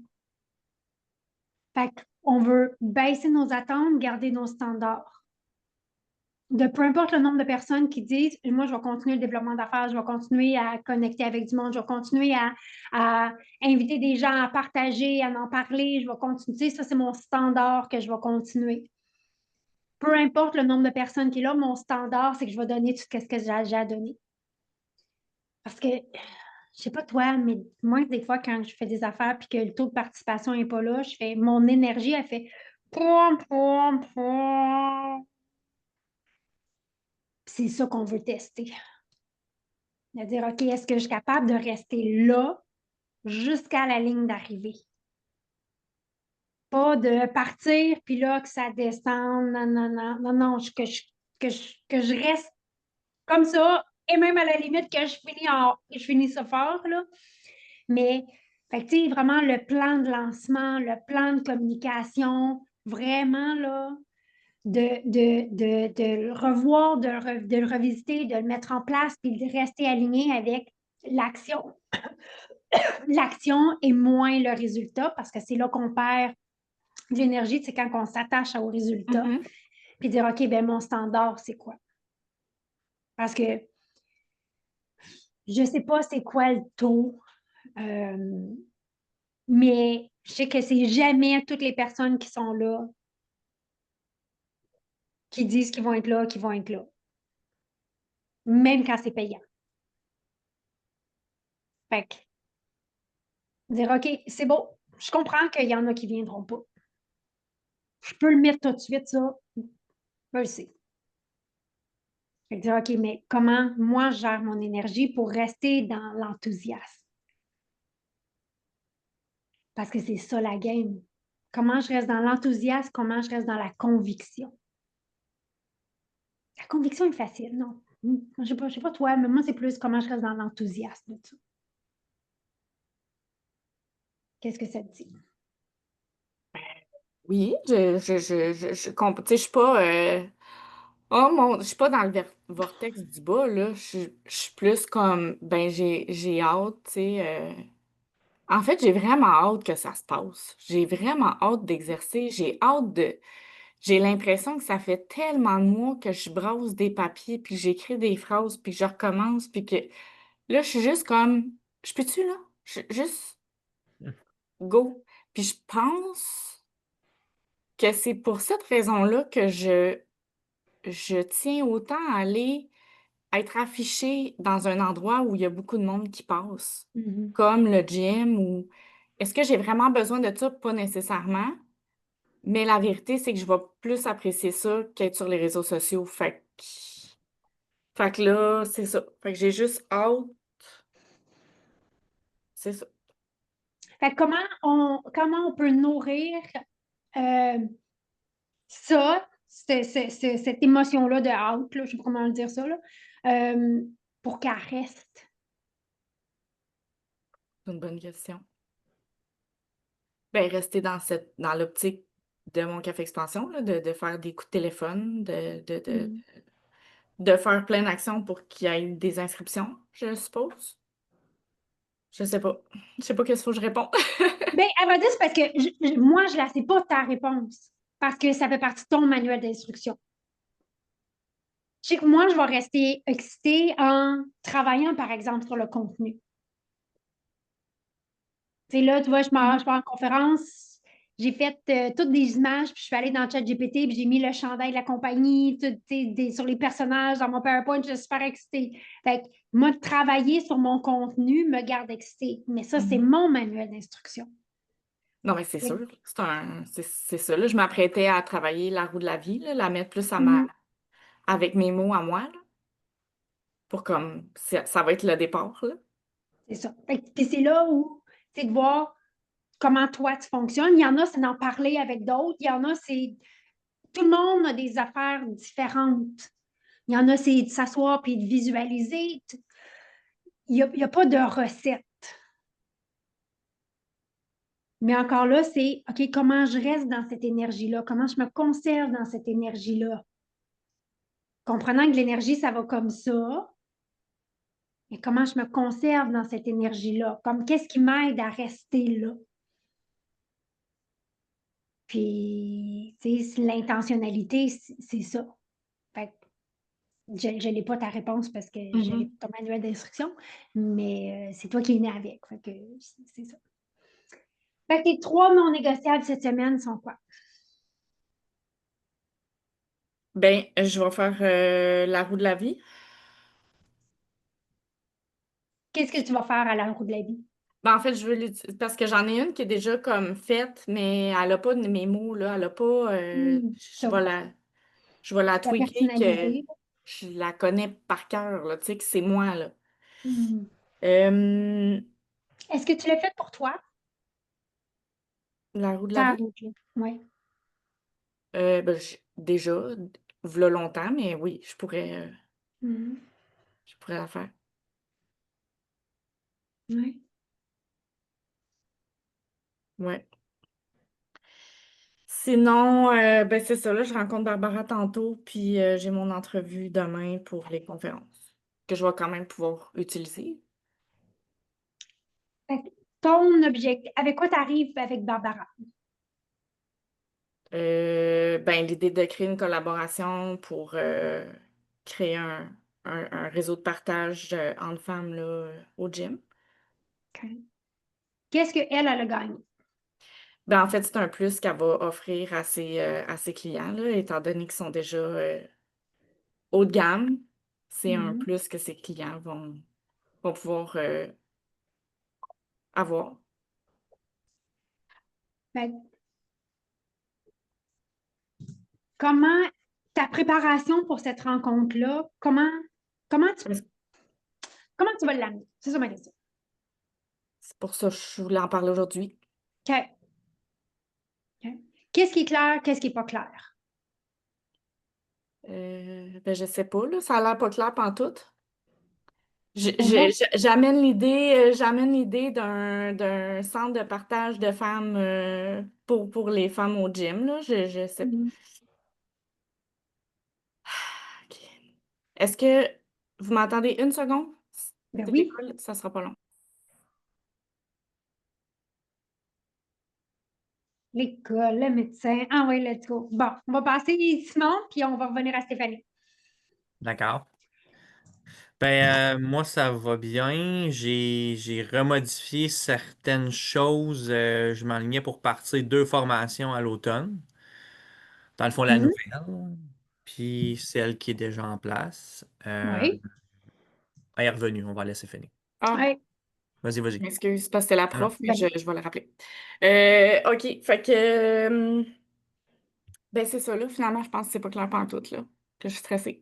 S1: Fait qu'on veut baisser nos attentes, garder nos standards. De peu importe le nombre de personnes qui disent, moi, je vais continuer le développement d'affaires, je vais continuer à connecter avec du monde, je vais continuer à inviter des gens à partager, à en parler, je vais continuer. Ça, c'est mon standard que je vais continuer. Peu importe le nombre de personnes qui est là, mon standard, c'est que je vais donner tout ce que j'ai à donner. Parce que, je sais pas toi, mais moi, des fois, quand je fais des affaires et que le taux de participation n'est pas là, mon énergie, elle fait poum, poum, poum. C'est ça qu'on veut tester. De dire, OK, est-ce que je suis capable de rester là jusqu'à la ligne d'arrivée? Pas de partir, puis là, que ça descende. Non, non, non, non, non, que je reste comme ça et même à la limite que je finis ça fort, là. Mais, fait que, tu sais, vraiment le plan de lancement, le plan de communication, vraiment, là, de le revoir, de le revisiter, de le mettre en place, puis de rester aligné avec l'action. L'action et moins le résultat, parce que c'est là qu'on perd de l'énergie, c'est quand on s'attache au résultat,
S4: Mhm.
S1: puis dire, OK, ben mon standard, c'est quoi? Parce que je ne sais pas c'est quoi le taux, mais je sais que c'est jamais toutes les personnes qui sont là qui disent qu'ils vont être là, qui vont être là, même quand c'est payant. Fait que, dire, OK, c'est bon, je comprends qu'il y en a qui ne viendront pas. Je peux le mettre tout de suite, ça. Je le sais. Fait que dire, OK, mais comment moi je gère mon énergie pour rester dans l'enthousiasme? Parce que c'est ça la game. Comment je reste dans l'enthousiasme, comment je reste dans la conviction. La conviction est facile, non? Je ne sais pas toi, mais moi, c'est plus comment je reste dans l'enthousiasme de ça. Qu'est-ce que ça te dit?
S4: Oui, tu sais, je suis pas, je suis pas dans le vortex du bas, là. Je suis plus comme, ben, j'ai hâte, tu sais. En fait, j'ai vraiment hâte que ça se passe. J'ai vraiment hâte d'exercer. J'ai l'impression que ça fait tellement de mois que je brosse des papiers, puis j'écris des phrases, puis je recommence, puis que là, je suis juste comme, je peux-tu, là? Juste go. Puis je pense que c'est pour cette raison-là que je tiens autant à aller être affichée dans un endroit où il y a beaucoup de monde qui passe,
S1: Mhm.
S4: comme le gym ou est-ce que j'ai vraiment besoin de ça? Pas nécessairement. Mais la vérité, c'est que je vais plus apprécier ça qu'être sur les réseaux sociaux. Fait que là, c'est ça. Fait que j'ai juste hâte. C'est ça.
S1: Fait que comment on peut nourrir euh, ça, cette émotion-là de hâte, là, je ne sais pas comment dire ça, là, euh, pour qu'elle reste?
S4: C'est une bonne question. Ben, rester dans l'optique de mon café expansion, là, de faire des coups de téléphone,
S1: Mhm.
S4: de faire plein d'actions pour qu'il y ait des inscriptions, je suppose. Je sais pas. Je sais pas qu'est-ce qu'il faut que je réponde.
S1: Ben, à vrai dire, c'est parce que moi, je ne la sais pas ta réponse, parce que ça fait partie de ton manuel d'instruction. Je sais que moi, je vais rester excitée en travaillant, par exemple, sur le contenu. Tu sais, là, tu vois, je pars en conférence, j'ai fait toutes des images, puis je suis allée dans le chat GPT, puis j'ai mis le chandail de la compagnie, tout, tu sais, sur les personnages dans mon PowerPoint, je suis super excitée. Fait que moi, travailler sur mon contenu me garde excitée. Mais ça, c'est
S4: Mhm.
S1: mon manuel d'instruction.
S4: Non, mais c'est
S1: Fait
S4: sûr. C'est ça. Là, je m'apprêtais à travailler la roue de la vie, là, la mettre plus
S1: que,
S4: avec mes mots à moi, là, pour comme, ça va être le départ, là.
S1: c'est ça. Puis c'est là où, c'est de voir comment toi tu fonctionnes. Il y en a, c'est d'en parler avec d'autres. Il y en a, c'est. Tout le monde a des affaires différentes. Il y en a, c'est de s'asseoir puis de visualiser. Il y a pas de recette. Mais encore là, c'est OK, comment je reste dans cette énergie-là? Comment je me conserve dans cette énergie-là? Comprenant que l'énergie, ça va comme ça. Mais comment je me conserve dans cette énergie-là? Comme qu'est-ce qui m'aide à rester là? Puis, tu sais, l'intentionnalité, c'est ça. Fait que je n'ai pas ta réponse parce que je n'ai
S4: Mhm.
S1: pas ton manuel d'instruction, mais c'est toi qui es né avec. Fait que c'est ça. Fait que tes trois non négociables cette semaine sont quoi?
S4: Ben, je vais faire la roue de la vie.
S1: Qu'est-ce que tu vas faire à la roue de la vie?
S4: Ben, en fait, je veux l'utiliser parce que j'en ai une qui est déjà comme faite, mais elle n'a pas de mes mots, là. Elle n'a pas.
S1: Ça,
S4: Je vais la
S1: ta
S4: tweaker que
S1: personnalité.
S4: je la connais par cœur, là. Tu sais, que c'est moi, là.
S1: Hmm.
S4: Euh,
S1: Est-ce que tu l'as fait pour toi?
S4: la roue de la
S1: Ta
S4: vie?
S1: roue, oui.
S4: Ben, déjà, v'là longtemps, mais oui, je pourrais. Je pourrais la faire.
S1: Ouais.
S4: Ouais. Sinon, ben c'est ça, là, je rencontre Barbara tantôt, puis j'ai mon entrevue demain pour les conférences, que je vais quand même pouvoir utiliser.
S1: Fait que ton objectif, avec quoi tu arrives avec Barbara?
S4: Ben, l'idée de créer une collaboration pour créer un réseau de partage entre femmes là, au gym.
S1: OK. Qu'est-ce qu'elle a gagné?
S4: Ben, en fait, c'est un plus qu'elle va offrir à ses clients, là, étant donné qu'ils sont déjà haut de gamme. C'est un
S1: Mhm.
S4: plus que ses clients vont pouvoir avoir.
S1: Fait que comment ta préparation pour cette rencontre-là, comment tu, comment tu vas l'amener? C'est ça ma question.
S4: C'est pour ça que je voulais en parler aujourd'hui.
S1: OK. OK. Qu'est-ce qui est clair, qu'est-ce qui n'est pas clair?
S4: Ben, je sais pas, là, ça a l'air pas clair pantoute.
S1: On va.
S4: J'amène l'idée d'un centre de partage de femmes pour les femmes au gym, là. Je sais pas.
S1: Mhm.
S4: OK. Est-ce que vous m'entendez une seconde?
S1: Ben
S4: C'est
S1: oui,
S4: l'école, ça sera pas long.
S1: l'école, le médecin. Ah oui, let's go. Bon, on va passer Simon, puis on va revenir à Stéphanie.
S2: D'accord. Ben, moi, ça va bien. J'ai remodifié certaines choses. Je m'enlignais pour partir 2 formations à l'automne. Dans le fond, la
S1: Mhm.
S2: nouvelle, puis celle qui est déjà en place.
S1: Oui.
S2: Elle est revenue, on va laisser finir.
S4: Ah,
S1: Oui.
S2: Vas-y,
S4: je
S2: vas-y.
S4: m'excuse, c'est parce que c'est la
S2: Non, non.
S4: prof, mais
S1: Ben,
S4: je vais la rappeler. OK, fait que ben c'est ça, là, finalement, je pense que c'est pas clair pantoute, là, que je suis stressée.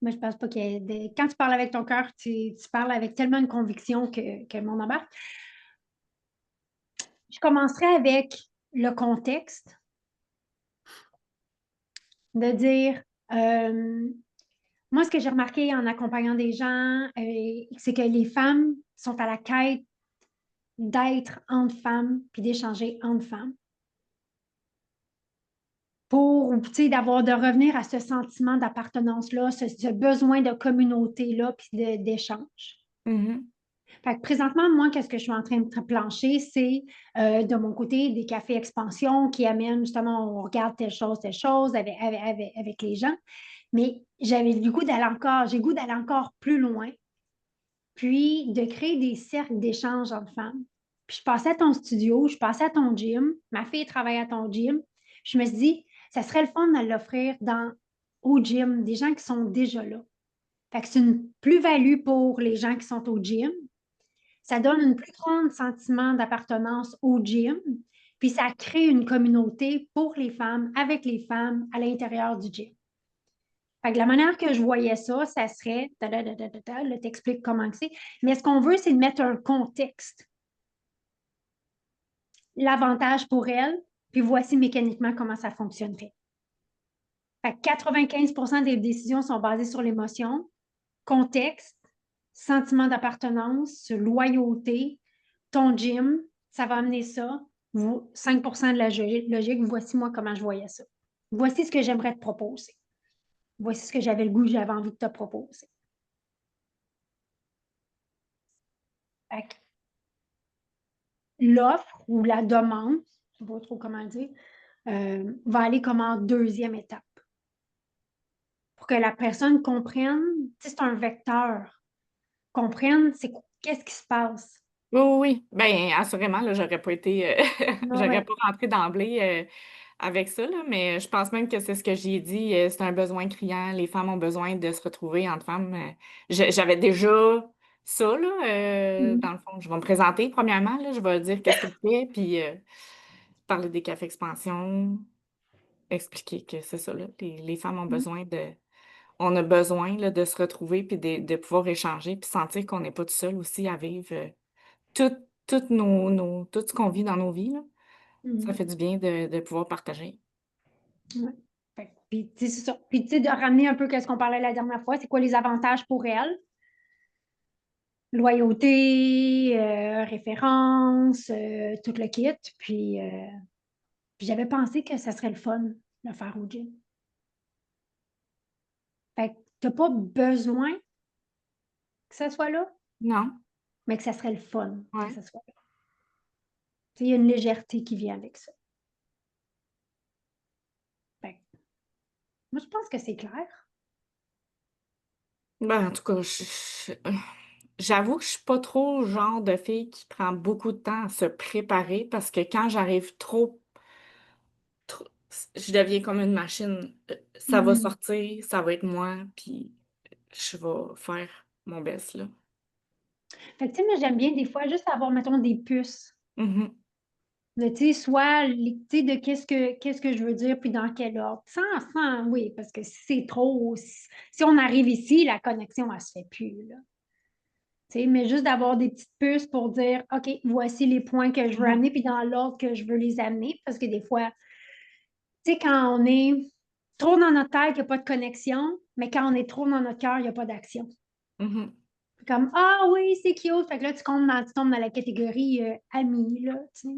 S1: moi, je pense pas quand tu parles avec ton cœur, tu parles avec tellement de conviction que le monde embarque. Je commencerai avec le contexte, de dire, moi, ce que j'ai remarqué en accompagnant des gens, c'est que les femmes sont à la quête d'être entre femmes puis d'échanger entre femmes pour, tu sais, de revenir à ce sentiment d'appartenance-là, ce besoin de communauté-là puis d'échange.
S4: Mhm.
S1: Fait que présentement, moi, qu'est-ce que je suis en train de plancher, c'est de mon côté des cafés expansion qui amènent justement, on regarde telle chose avec les gens. Mais j'avais du goût d'aller encore, j'ai le goût d'aller encore plus loin, puis de créer des cercles d'échange entre femmes. Puis je passais à ton studio, je passais à ton gym, ma fille travaille à ton gym. Je me suis dit, ça serait le fun de l'offrir au gym, des gens qui sont déjà là. Fait que c'est une plus-value pour les gens qui sont au gym. Ça donne un plus grand sentiment d'appartenance au gym, puis ça crée une communauté pour les femmes, avec les femmes à l'intérieur du gym. Fait que la manière que je voyais ça, ça serait, là, t'expliques comment c'est, mais ce qu'on veut, c'est de mettre un contexte, l'avantage pour elle, puis voici mécaniquement comment ça fonctionnerait. Fait que 95% des décisions sont basées sur l'émotion, contexte, sentiment d'appartenance, loyauté, ton gym, ça va amener ça. 5% de la logique, voici moi comment je voyais ça. Voici ce que j'aimerais te proposer. Voici ce que j'avais le goût, j'avais envie de te proposer. Fait que l'offre ou la demande, je ne sais pas trop comment dire, va aller comme en deuxième étape. Pour que la personne comprenne, c'est un vecteur, comprenne qu'est-ce qui se passe.
S4: Oui, oui, oui. Ben, assurément, là, j'aurais pas été,
S1: Ah
S4: j'aurais
S1: ouais.
S4: pas rentré d'emblée avec ça, là, mais je pense même que c'est ce que j'ai dit, c'est un besoin criant. Les femmes ont besoin de se retrouver entre femmes. J'avais déjà ça, là, dans
S1: Mhm.
S4: le fond. Je vais me présenter premièrement, là, je vais dire qu'est-ce que je fais, puis parler des cafés expansion, expliquer que c'est ça, là, les femmes ont besoin on a besoin là, de se retrouver, puis de pouvoir échanger, puis sentir qu'on n'est pas tout seul aussi à vivre. Tout, tout ce qu'on vit dans nos vies, là, ça
S1: Mhm.
S4: fait du bien de pouvoir partager.
S1: Ouais. Fait que Puis, tu sais, c'est ça. Puis, tu sais, de ramener un peu ce qu'on parlait la dernière fois, c'est quoi les avantages pour elle? Loyauté, référence, tout le kit. Puis j'avais pensé que ça serait le fun de le faire au gym. Fait que t'as pas besoin que ça soit là,
S4: Non,
S1: mais que ça serait le fun que
S4: ouais.
S1: ça soit là. Tu sais, il y a une légèreté qui vient avec ça. Fait que moi, je pense que c'est clair.
S4: Ben, en tout cas, j'avoue que je suis pas trop le genre de fille qui prend beaucoup de temps à se préparer parce que quand j'arrive trop, je deviens comme une machine. Ça va
S1: Mhm.
S4: sortir, ça va être moi, puis je vais faire mon best, là.
S1: Fait que, tu sais, moi, j'aime bien des fois juste avoir, mettons, des puces.
S4: Mhm,
S1: Tu sais, soit, tu sais, de qu'est-ce que je veux dire, puis dans quel ordre. Oui, parce que si c'est trop, si on arrive ici, la connexion, elle se fait plus, là. Tu sais, mais juste d'avoir des petites puces pour dire, OK, voici les points que je veux
S4: mhm,
S1: amener, puis dans l'ordre que je veux les amener, parce que des fois, tu sais, quand on est trop dans notre tête, il n'y a pas de connexion, mais quand on est trop dans notre cœur, il n'y a pas d'action.
S4: mhm.
S1: Comme, ah oui, c'est cute. Fait que là, tu tombes dans la catégorie ami, là, tu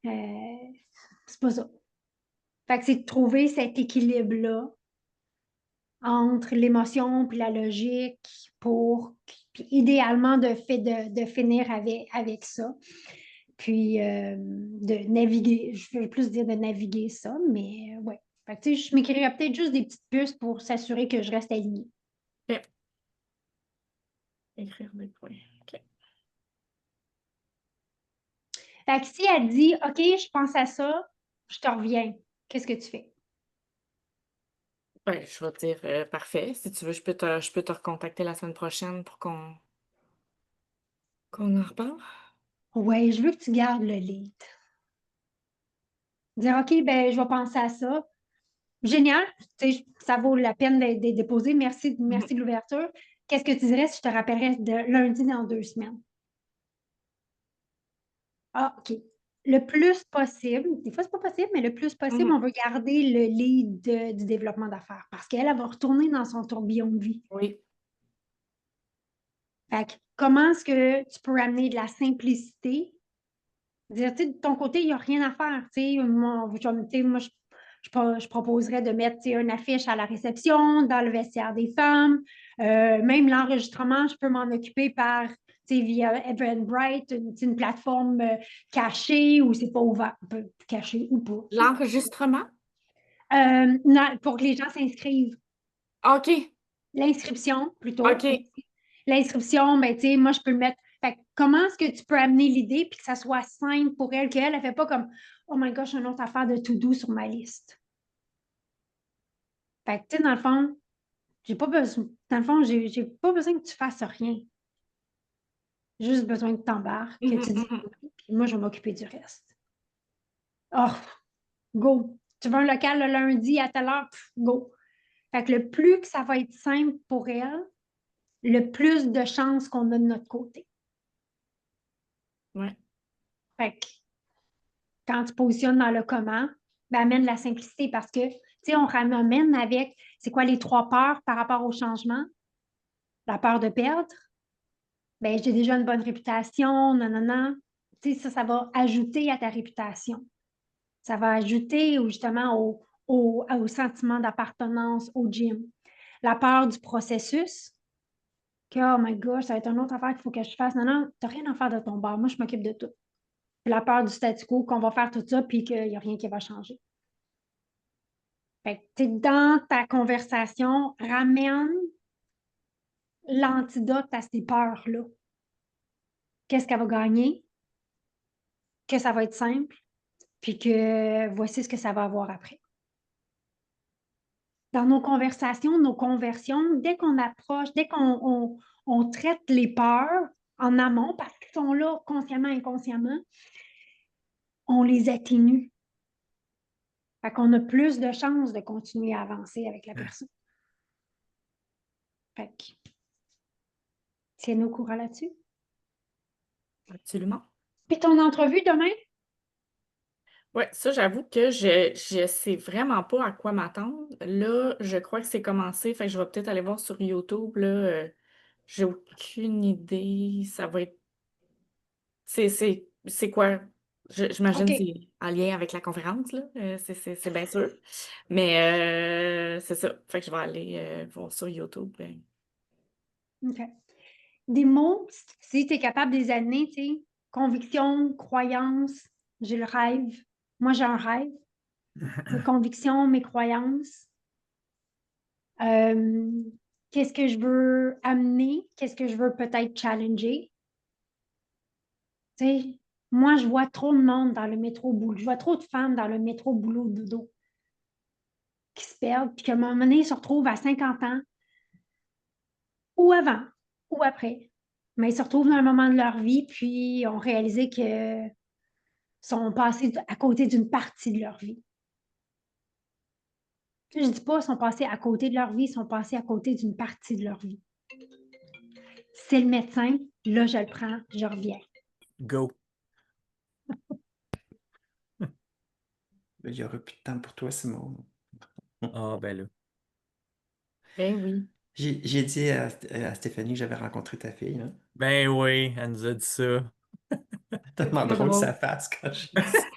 S1: sais. C'est pas ça. Fait que c'est de trouver cet équilibre-là entre l'émotion puis la logique puis idéalement de finir avec ça. Puis de naviguer, je veux plus dire de naviguer ça, mais ouais. Fait que, tu sais, je m'écrirais peut-être juste des petites puces pour s'assurer que je reste alignée.
S4: Ok. Écrire des points. OK.
S1: Fait que si elle dit, OK, je pense à ça, je te reviens, qu'est-ce que tu fais?
S4: Ben, je vais te dire parfait. Si tu veux, je peux te recontacter la semaine prochaine pour qu'on en reparle.
S1: Ouais, je veux que tu gardes le lead. Dire, OK, ben, je vais penser à ça. Génial, tu sais, ça vaut la peine d'être déposé. Merci,
S4: Mhm.
S1: merci de l'ouverture. Qu'est-ce que tu dirais si je te rappellerais de lundi dans 2 semaines? Ah, OK. Le plus possible, des fois, c'est pas possible, mais le plus possible,
S4: Mhm.
S1: on veut garder le lead du développement d'affaires parce qu'elle, elle va retourner dans son tourbillon de vie.
S4: Oui.
S1: Fait que, comment est-ce que tu peux amener de la simplicité? Dire, tu sais, de ton côté, il n'y a rien à faire. Tu sais, moi, je proposerais de mettre, tu sais, une affiche à la réception, dans le vestiaire des femmes. Même l'enregistrement, je peux m'en occuper tu sais, via Eventbrite, une plateforme cachée ou c'est pas ouvert, caché ou pas.
S4: L'enregistrement?
S1: Non, pour que les gens s'inscrivent.
S4: OK.
S1: L'inscription, plutôt.
S4: OK.
S1: L'inscription, ben, tu sais, moi, je peux le mettre. Fait que comment est-ce que tu peux amener l'idée puis que ça soit simple pour elle, qu'elle ne fait pas comme Oh my gosh, une autre affaire de to-do sur ma liste. Fait que, tu sais, dans le fond, j'ai pas besoin. Dans le fond, j'ai pas besoin que tu fasses rien. J'ai juste besoin que tu t'embarques, que
S4: Mhm,
S1: tu dis
S4: mhm.
S1: oui, puis moi, je vais m'occuper du reste. Oh, go. Tu veux un local le lundi à telle heure? Go. Fait que le plus que ça va être simple pour elle, le plus de chances qu'on a de notre côté.
S4: Ouais.
S1: Fait que quand tu positionnes dans le comment, ben, amène la simplicité parce que, tu sais, on ramène avec, c'est quoi les 3 peurs par rapport au changement? La peur de perdre, ben, j'ai déjà une bonne réputation, non, non, non. Tu sais, ça va ajouter à ta réputation. Ça va ajouter justement au sentiment d'appartenance au gym. La peur du processus, que, oh my gosh, ça va être une autre affaire qu'il faut que je fasse. Non, non, tu n'as rien à faire de ton bord. Moi, je m'occupe de tout. Puis la peur du statu quo, qu'on va faire tout ça, puis qu'il n'y a rien qui va changer. Fait que, tu sais, dans ta conversation, ramène l'antidote à ces peurs-là. Qu'est-ce qu'elle va gagner? Que ça va être simple, puis que voici ce que ça va avoir après. Dans nos conversations, nos conversions, dès qu'on approche, dès qu'on traite les peurs en amont, parce qu'ils sont là consciemment, inconsciemment, on les atténue. Fait qu'on a plus de chances de continuer à avancer avec la personne. Fait que, tiens-nous au courant là-dessus.
S4: Absolument.
S1: Puis ton entrevue demain?
S4: Ouais, ça, j'avoue que je sais vraiment pas à quoi m'attendre. Là, je crois que c'est commencé, fait que je vais peut-être aller voir sur YouTube, là. J'ai aucune idée. Ça va être. C'est quoi? J'imagine que
S1: OK.
S4: c'est en lien avec la conférence, là. C'est bien sûr. Mais c'est ça. Fait que je vais aller voir sur YouTube.
S1: OK. Des mots, si tu es capable de les amener, tu sais, conviction, croyance, j'ai le rêve. Moi, j'ai un rêve. Mes convictions, mes croyances. Euh, qu'est-ce que je veux amener? Qu'est-ce que je veux peut-être challenger? Tu sais, moi, je vois trop de monde dans le métro boulot. Je vois trop de femmes dans le métro boulot dodo qui se perdent, puis qu'à un moment donné, ils se retrouvent à 50 ans, ou avant, ou après. Mais ils se retrouvent dans un moment de leur vie, puis ont réalisé que sont passés à côté d'une partie de leur vie. Je ne dis pas sont passés à côté de leur vie, ils sont passés à côté d'une partie de leur vie. C'est le médecin, là, je le prends, je reviens.
S2: Go.
S3: Il n'y aura plus de temps pour toi, Simon.
S2: Ah, ben là.
S4: Ben oui.
S3: J'ai dit à Stéphanie que j'avais rencontré ta fille, hein.
S2: Ben oui, elle nous a dit ça.
S3: Tellement
S4: Très
S3: drôle
S4: drôle.
S3: sa face quand j'ai dit ça.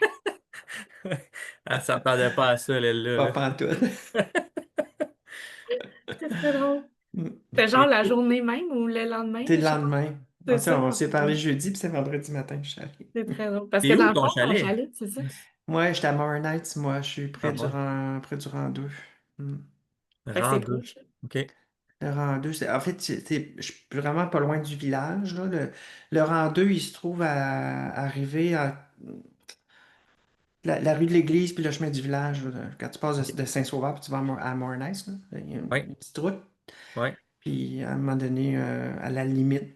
S2: Elle s'attendait pas à ça, elle-là.
S3: Pas
S2: Là.
S3: pantoute.
S4: C'est très drôle.
S3: Mm.
S4: C'est genre la journée même ou le lendemain,
S3: T'es
S4: je
S3: le
S4: sais pas.
S3: lendemain.
S4: C'est ça.
S3: On s'est parlé jeudi, puis c'est vendredi matin que je suis allé.
S4: C'est très drôle. Parce que
S2: T'es
S4: dans
S2: où
S4: le
S2: ton
S4: fond, ton
S2: chalet?
S4: chalet, c'est ça?
S3: Ouais, j'étais à Morin Heights, moi. Je suis
S2: Ah ouais.
S3: près du rang 2.
S4: Fait que c'est
S2: Rang 2.
S4: proche.
S2: OK.
S3: Le rang 2, en fait, je suis vraiment pas loin du village, là. Le rang 2, il se trouve à arriver à la rue de l'église, puis le chemin du village, là. Quand tu passes
S2: OK.
S3: de Saint-Sauveur, puis tu vas à Morin Heights, là. Il y a
S2: Oui,
S3: une petite route.
S2: oui.
S3: Puis à un moment donné, à la limite,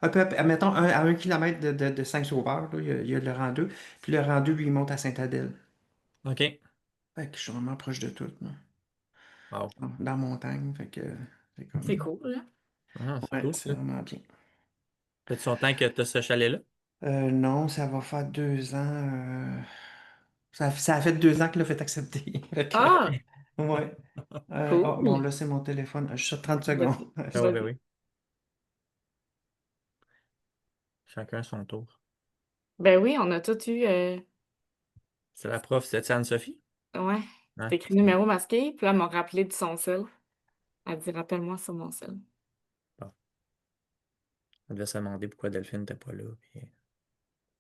S3: admettons, à 1 kilomètre de Saint-Sauveur, là, il y a le rang 2. Puis le rang 2, lui, il monte à Sainte-Adèle.
S2: OK.
S3: Fait que je suis vraiment proche de tout, là.
S2: Wow.
S3: Dans la montagne, fait que c'est
S4: C'est
S3: comme...
S4: cool, là.
S2: Ah, c'est
S3: Ouais,
S2: cool,
S3: c'est
S2: ça.
S3: vraiment bien.
S2: Fait-tu longtemps que tu as ce chalet-là?
S3: Non, ça va faire 2 ans. Ça a fait 2 ans qu'il l'a fait accepter. Fait que,
S4: Ah,
S3: ouais. Oh, bon,
S4: cool.
S3: là, c'est mon téléphone. Je suis sur 30 secondes.
S4: Vas-y.
S2: Ben oui, ben
S4: Vas-y.
S2: oui. Chacun son tour.
S4: Ben oui, on a tout eu.
S2: C'est la prof, c'est Anne-Sophie?
S4: Ouais.
S2: Hein?
S4: C'est écrit numéro masqué, puis là, elle m'a rappelé de son sel. Elle dit rappelle-moi sur mon sel.
S2: Bon. Elle devait se demander pourquoi Delphine n'était pas là. Puis...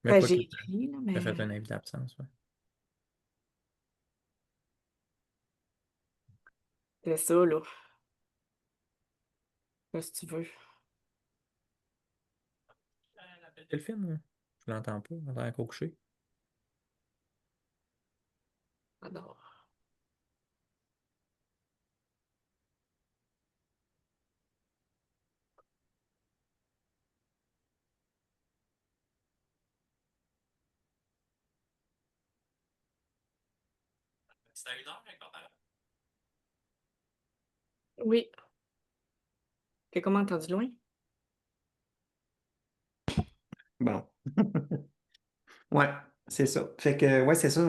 S2: Mais
S4: Ben,
S2: quoi
S4: j'ai
S2: que
S4: écrit, là,
S2: t'as
S4: mais
S2: fait un avis d'absence, ouais.
S4: c'est ça, là. Qu'est-ce que tu veux?
S2: Elle appelle Delphine, hein? Je l'entends pas, elle a l'air couché.
S4: J'adore.
S2: C'est à 1 heure,
S4: Oui. T'es comment entendu loin?
S3: Bon. Ouais, c'est ça. Fait que, ouais, c'est ça.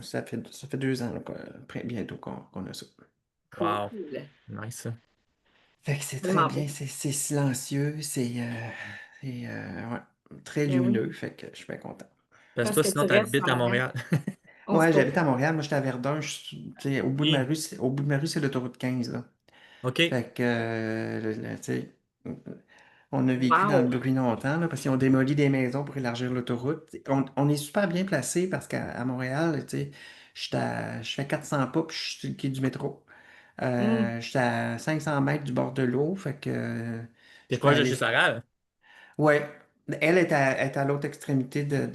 S3: Ça fait 2 ans, là, bientôt qu'on a ça.
S4: Cool.
S2: wow, nice ça.
S3: Fait que c'est très
S4: Vraiment
S3: bien.
S4: beau.
S3: C'est silencieux. Ouais, très
S4: Ben oui.
S3: lumineux. Fait que je suis bien content.
S2: Parce que
S4: Parce
S2: toi,
S4: que
S2: sinon,
S4: tu
S2: tu
S4: restes
S2: habites
S4: à
S2: à
S4: Montréal.
S2: Montréal.
S4: On se
S3: Ouais,
S4: pose.
S3: j'habite à Montréal. Moi, j'étais à Verdun. Tu sais,
S2: Oui.
S3: Au bout de ma rue, c'est l'autoroute 15, là.
S2: OK.
S3: Fait que, tu sais, on a vécu dans le
S4: Wow.
S3: bruit longtemps, là, parce qu'ils ont démoli des maisons pour élargir l'autoroute. On est super bien placé parce qu'à Montréal, tu sais, je fais 400 pas, puis je suis sur le quai du métro.
S4: Hum,
S3: Je suis à 500 mètres du bord de l'eau, fait que
S2: T'es
S3: je peux
S2: proche de chez
S3: aller.
S2: Sarah,
S3: Ouais, elle est à l'autre extrémité de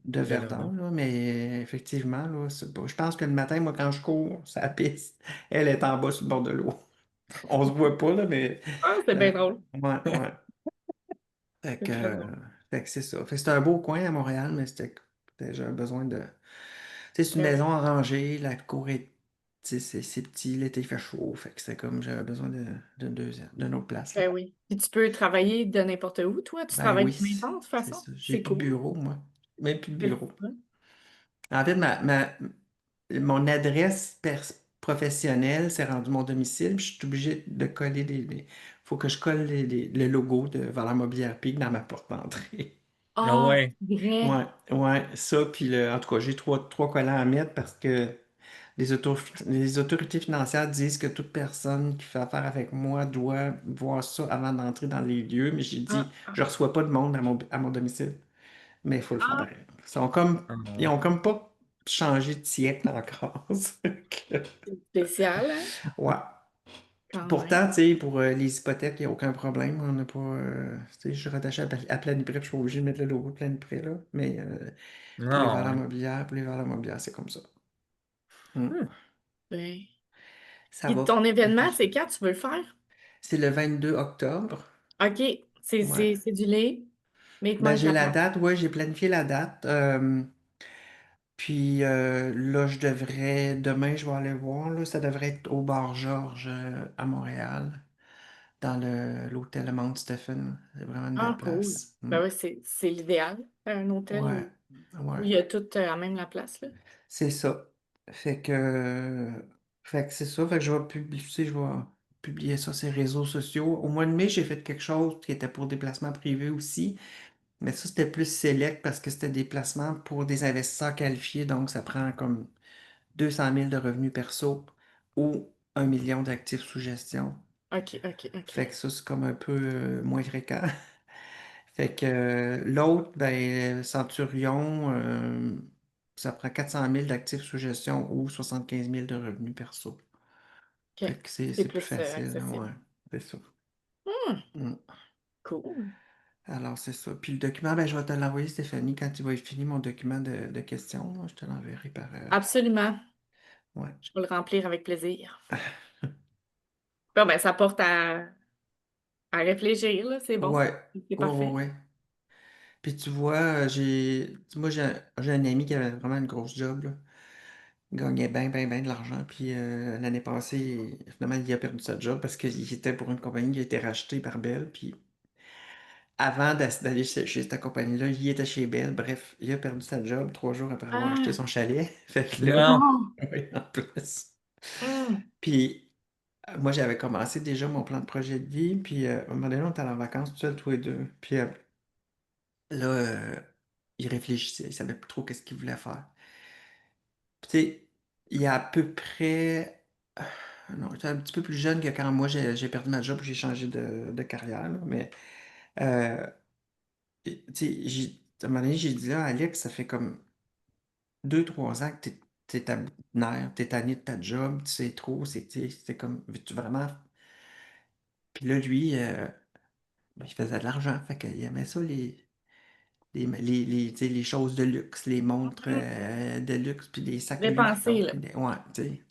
S2: de Verdun.
S3: Verdun, là, mais effectivement, là, je pense que le matin, moi, quand je cours sur la piste, elle est en bas sur le bord de l'eau. On se voit pas, là, mais.
S4: Ah, c'est bien
S3: euh,
S4: drôle.
S3: ouais, ouais. Fait
S4: C'est
S3: que,
S4: très drôle.
S3: fait que c'est ça. Fait que c'est un beau coin à Montréal, mais j'avais besoin de. Tu sais, c'est une
S4: Ben
S3: maison
S4: oui.
S3: en rangée, la cour est. Tu sais, c'est petit, l'été il fait chaud. Fait que c'est comme j'avais besoin d'une autre place, là.
S4: Ben oui. Puis tu peux travailler de n'importe où, toi. Tu
S3: Ben
S4: travailles
S3: oui,
S4: de maison, de toute
S3: c'est
S4: façon.
S3: ça. J'ai
S4: C'est
S3: plus de
S4: cool.
S3: bureau, moi. Même plus de
S4: C'est le
S3: bureau.
S4: fun.
S3: En fait, mon adresse professionnelle, c'est rendu mon domicile, puis je suis obligé de coller faut que je colle le logo de Valeur Mobilière Peak dans ma porte d'entrée.
S2: Ah
S4: Ah,
S2: ouais.
S4: c'est vrai.
S3: Ouais, ouais, ça, puis en tout cas, j'ai trois collants à mettre parce que les autorités financières disent que toute personne qui fait affaire avec moi doit voir ça avant d'entrer dans les lieux, mais j'ai dit,
S4: Ah, ah,
S3: je reçois pas de monde à mon domicile, mais il faut le faire
S4: ah,
S3: pareil. Ils
S2: Ah,
S3: ont comme pas changé de siècle encore.
S4: c'est spécial, hein,
S3: Ouais.
S4: quand même.
S3: Pourtant, tu sais, pour les hypothèques, il n'y a aucun problème. On n'a pas. Tu sais, je suis rattaché à Planiprêt, puis je suis pas obligé de mettre le logo de Planiprêt, là. Mais
S2: ah, ouais.
S3: pour les valeurs mobilières, c'est comme ça. Mm.
S2: Hmm.
S4: Ben,
S3: Ça
S4: puis
S3: va.
S4: ton événement, c'est quand tu veux le faire?
S3: C'est le 22 octobre.
S4: OK, c'est
S3: Ouais.
S4: c'est- c'est du lait, mais il te
S3: Ben,
S4: manque
S3: j'ai
S4: la
S3: la
S4: date.
S3: date, ouais, j'ai planifié la date. Puis là, demain, je vais aller voir, là, ça devrait être au bar Georges à Montréal, dans l'hôtel Mount Stephen. C'est vraiment une belle
S4: Ah, cool.
S3: place. Mm.
S4: Ben oui, c'est l'idéal, un hôtel
S3: Ouais,
S4: où
S3: ouais,
S4: il y a tout à même la place, là.
S3: c'est ça. Fait que, fait que c'est ça. Fait que je vais publier ça sur les réseaux sociaux. Au mois de mai, j'ai fait quelque chose qui était pour des placements privés aussi. Mais ça, c'était plus select parce que c'était des placements pour des investisseurs qualifiés. Donc, ça prend comme 200 000 de revenus perso ou 1 million d'actifs sous gestion.
S4: OK, OK,
S3: Fait
S4: OK.
S3: que ça, c'est comme un peu moins fréquent. Fait que l'autre, ben, Centurion, ça prend 400 000 d'actifs sous gestion ou 75 000 de revenus perso.
S4: OK.
S3: Fait que
S4: C'est
S3: c'est plus
S4: plus
S3: facile,
S4: accessible.
S3: ouais. C'est ça.
S4: Hmm,
S3: Mm.
S4: cool.
S3: Alors, c'est ça. Puis le document, ben, je vais te l'envoyer, Stéphanie, quand tu vas finir mon document de questions. Là, je te l'enverrai par.
S4: Absolument.
S3: Ouais.
S4: Je vais le remplir avec plaisir. Bon, ben, ça porte à réfléchir, là. C'est bon.
S3: Ouais.
S4: C'est
S3: Ouais, ouais,
S4: parfait.
S3: ouais. Puis tu vois, moi, j'ai un ami qui avait vraiment une grosse job, là. Il gagnait bien, bien, bien de l'argent. Puis l'année passée, finalement, il a perdu sa job parce qu'il était pour une compagnie qui a été rachetée par Bell. Puis avant d'aller chez cette compagnie-là, il était chez Bell. Bref, il a perdu sa job 3 jours après avoir acheté
S4: Ah,
S3: son chalet. Fait que là,
S2: Non.
S4: non.
S3: oui, en plus.
S4: Hmm,
S3: Puis moi, j'avais commencé déjà mon plan de projet de vie. Puis à un moment donné, on était en vacances tout seuls, tous les deux. Puis là, il réfléchissait. Il savait plus trop qu'est-ce qu'il voulait faire. Puis, tu sais, il y a à peu près. Non, j'étais un petit peu plus jeune que quand moi j'ai perdu ma job et j'ai changé de carrière, là. Mais tu sais, à un moment donné, j'ai dit là, Alex, ça fait comme 2, 3 ans que t'es à bout de nerfs, t'es tanné de ta job, tu sais trop, tu sais, c'est comme, veux-tu vraiment. Puis là, lui, ben, il faisait de l'argent, fait qu'il aimait ça, tu sais, les choses de luxe, les montres de luxe, puis les sacs Louis
S4: dépenser,
S3: Vuitton,
S4: là.
S3: puis ouais, tu sais.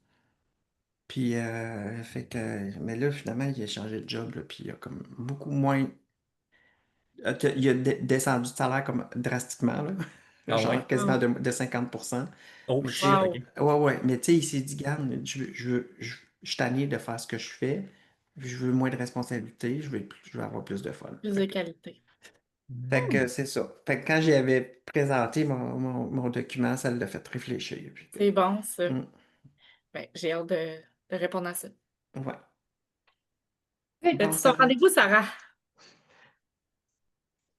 S3: Puis, fait que, mais là, finalement, il a changé de job, là, puis il a comme beaucoup moins. Il a descendu de salaire comme drastiquement, là.
S2: Ah
S3: Genre
S2: ouais.
S3: quasiment
S4: Wow.
S3: de 50%.
S2: Oh
S3: Mais tu
S2: shit,
S3: sais,
S4: Wow.
S2: ok.
S3: ouais, ouais, mais tu sais, il s'est dit, garde, je suis tanné de faire ce que je fais, je veux moins de responsabilités, je veux avoir plus de fun.
S4: Plus de qualité.
S3: Fait
S2: Hmm.
S3: que c'est ça. Fait que quand j'avais présenté mon document, ça l'a fait réfléchir. Puis
S4: C'est bon, ça.
S3: hum,
S4: Ben, j'ai hâte de répondre à ça.
S3: ouais. Bon,
S4: As-tu ton
S3: Sarah.
S4: rendez-vous, Sarah?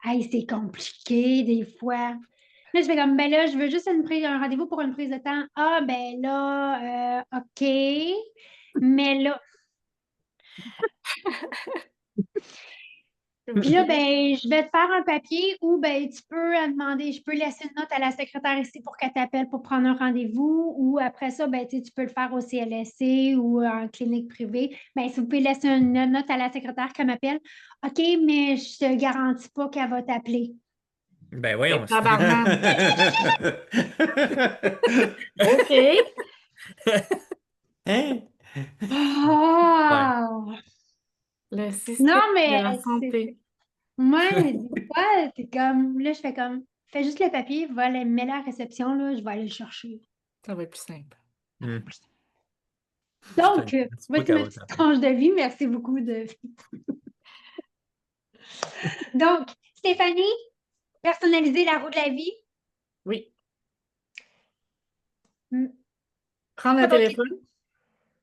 S1: Hey, c'est compliqué des fois. Là, je fais comme, ben là, je veux juste un rendez-vous pour une prise de temps. Ah, ben là, OK. Mais là, puis là,
S4: Oui.
S1: ben, je vais te faire un papier ou ben, tu peux demander, je peux laisser une note à la secrétaire ici pour qu'elle t'appelle pour prendre un rendez-vous ou après ça, ben, tu peux le faire au CLSC ou en clinique privée. Ben, si vous pouvez laisser une note à la secrétaire qu'elle m'appelle, OK, mais je te garantis pas qu'elle va t'appeler.
S2: Ben
S4: Et
S2: voyons.
S4: tabarnak. OK.
S3: Hein?
S2: Ouais.
S1: Ah!
S4: Le
S1: Non,
S4: système de
S1: mais
S4: la
S1: c'est.
S4: santé.
S1: Moi, des fois, c'est comme. Là, je fais comme. Fais juste le papier, va le mets-le à la réception, là, je vais aller le chercher.
S4: Ça va être plus simple.
S2: Hmm. Putain,
S1: Donc, tu
S2: je sais
S1: vois,
S2: pas
S1: c'est
S2: qu'elle
S1: ma
S2: va
S1: petite
S2: t'appeler.
S1: tranche de vie. Merci beaucoup de. Donc, Stéphanie, personnaliser la roue de la vie.
S4: Oui.
S1: Hmm.
S4: Prendre le
S1: Pas d'autres
S4: téléphone.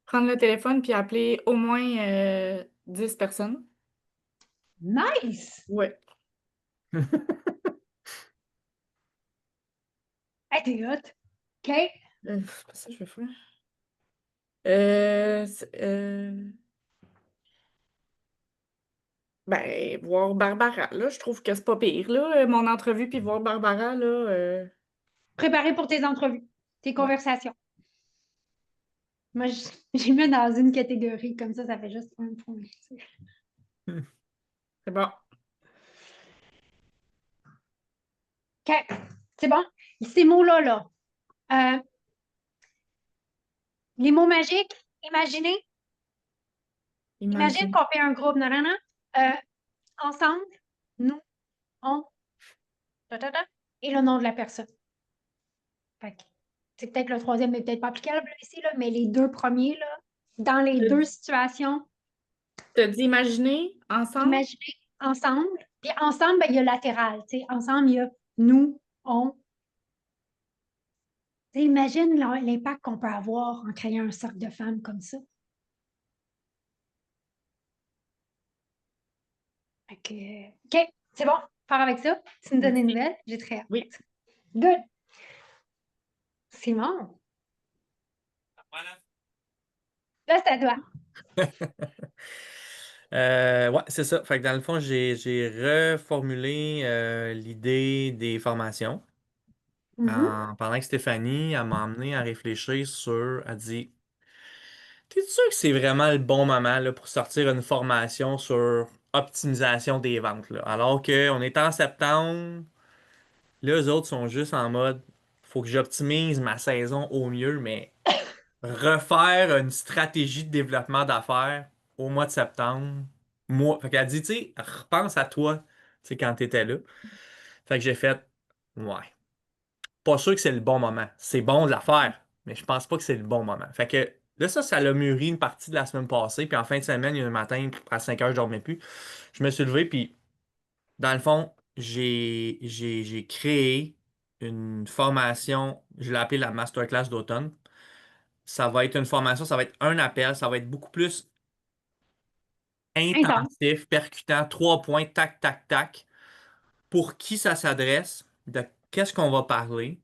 S4: Prendre le téléphone puis appeler au moins 10 personnes.
S1: Nice!
S4: Ouais.
S1: Hey, t'es hot. OK.
S4: C'est pas ça que je vais faire. Ben, voir Barbara, là, je trouve que c'est pas pire, là. Mon entrevue puis voir Barbara, là.
S1: Préparer pour tes entrevues, tes
S4: Ouais.
S1: conversations. Moi, j'ai mis dans une catégorie, comme ça fait juste un point.
S4: C'est bon.
S1: OK. C'est bon? Ces mots-là, là. Euh, les mots magiques, imaginez. Imagine
S4: Imagine.
S1: qu'on fait un groupe, non, non, non. Ensemble, nous, on, ta, ta, ta, et le nom de la personne. Fait que c'est peut-être le troisième, mais peut-être pas applicable ici, là, mais les deux premiers, là, dans les deux situations,
S4: T'as dit imaginer ensemble?
S1: imaginez ensemble. Puis ensemble, ben, il y a latéral. Tu sais. Ensemble, il y a nous, on. Tu sais, imagine l'impact qu'on peut avoir en créant un cercle de femmes comme ça. Fait que, OK, c'est bon. Faire avec ça. Tu me donnes des nouvelles. J'ai très hâte.
S4: Oui.
S1: Good. Simon,
S2: Voilà.
S1: là, c'est à toi.
S2: Ouais, c'est ça. Fait que dans le fond, j'ai reformulé l'idée des formations. Pendant que Stéphanie, elle m'a amené à réfléchir sur, elle dit, t'es sûr que c'est vraiment le bon moment là, pour sortir une formation sur optimisation des ventes, là? Alors qu'on est en septembre, là, eux autres sont juste en mode, faut que j'optimise ma saison au mieux, mais refaire une stratégie de développement d'affaires au mois de septembre, moi, fait qu'elle dit, tu sais, repense à toi, tu sais, quand t'étais là. Fait que j'ai fait, ouais. Pas sûr que c'est le bon moment. C'est bon de la faire, mais je pense pas que c'est le bon moment. Fait que là, ça l'a mûri une partie de la semaine passée. Puis en fin de semaine, il y a un matin, à 5 heures, je dormais plus. Je me suis levé, puis dans le fond, j'ai créé une formation. Je l'ai appelée la Masterclass d'automne. Ça va être une formation, ça va être un appel, ça va être beaucoup plus
S1: Intense.
S2: intensif, percutant, 3 points, tac, tac, tac. Pour qui ça s'adresse, de qu'est-ce qu'on va parler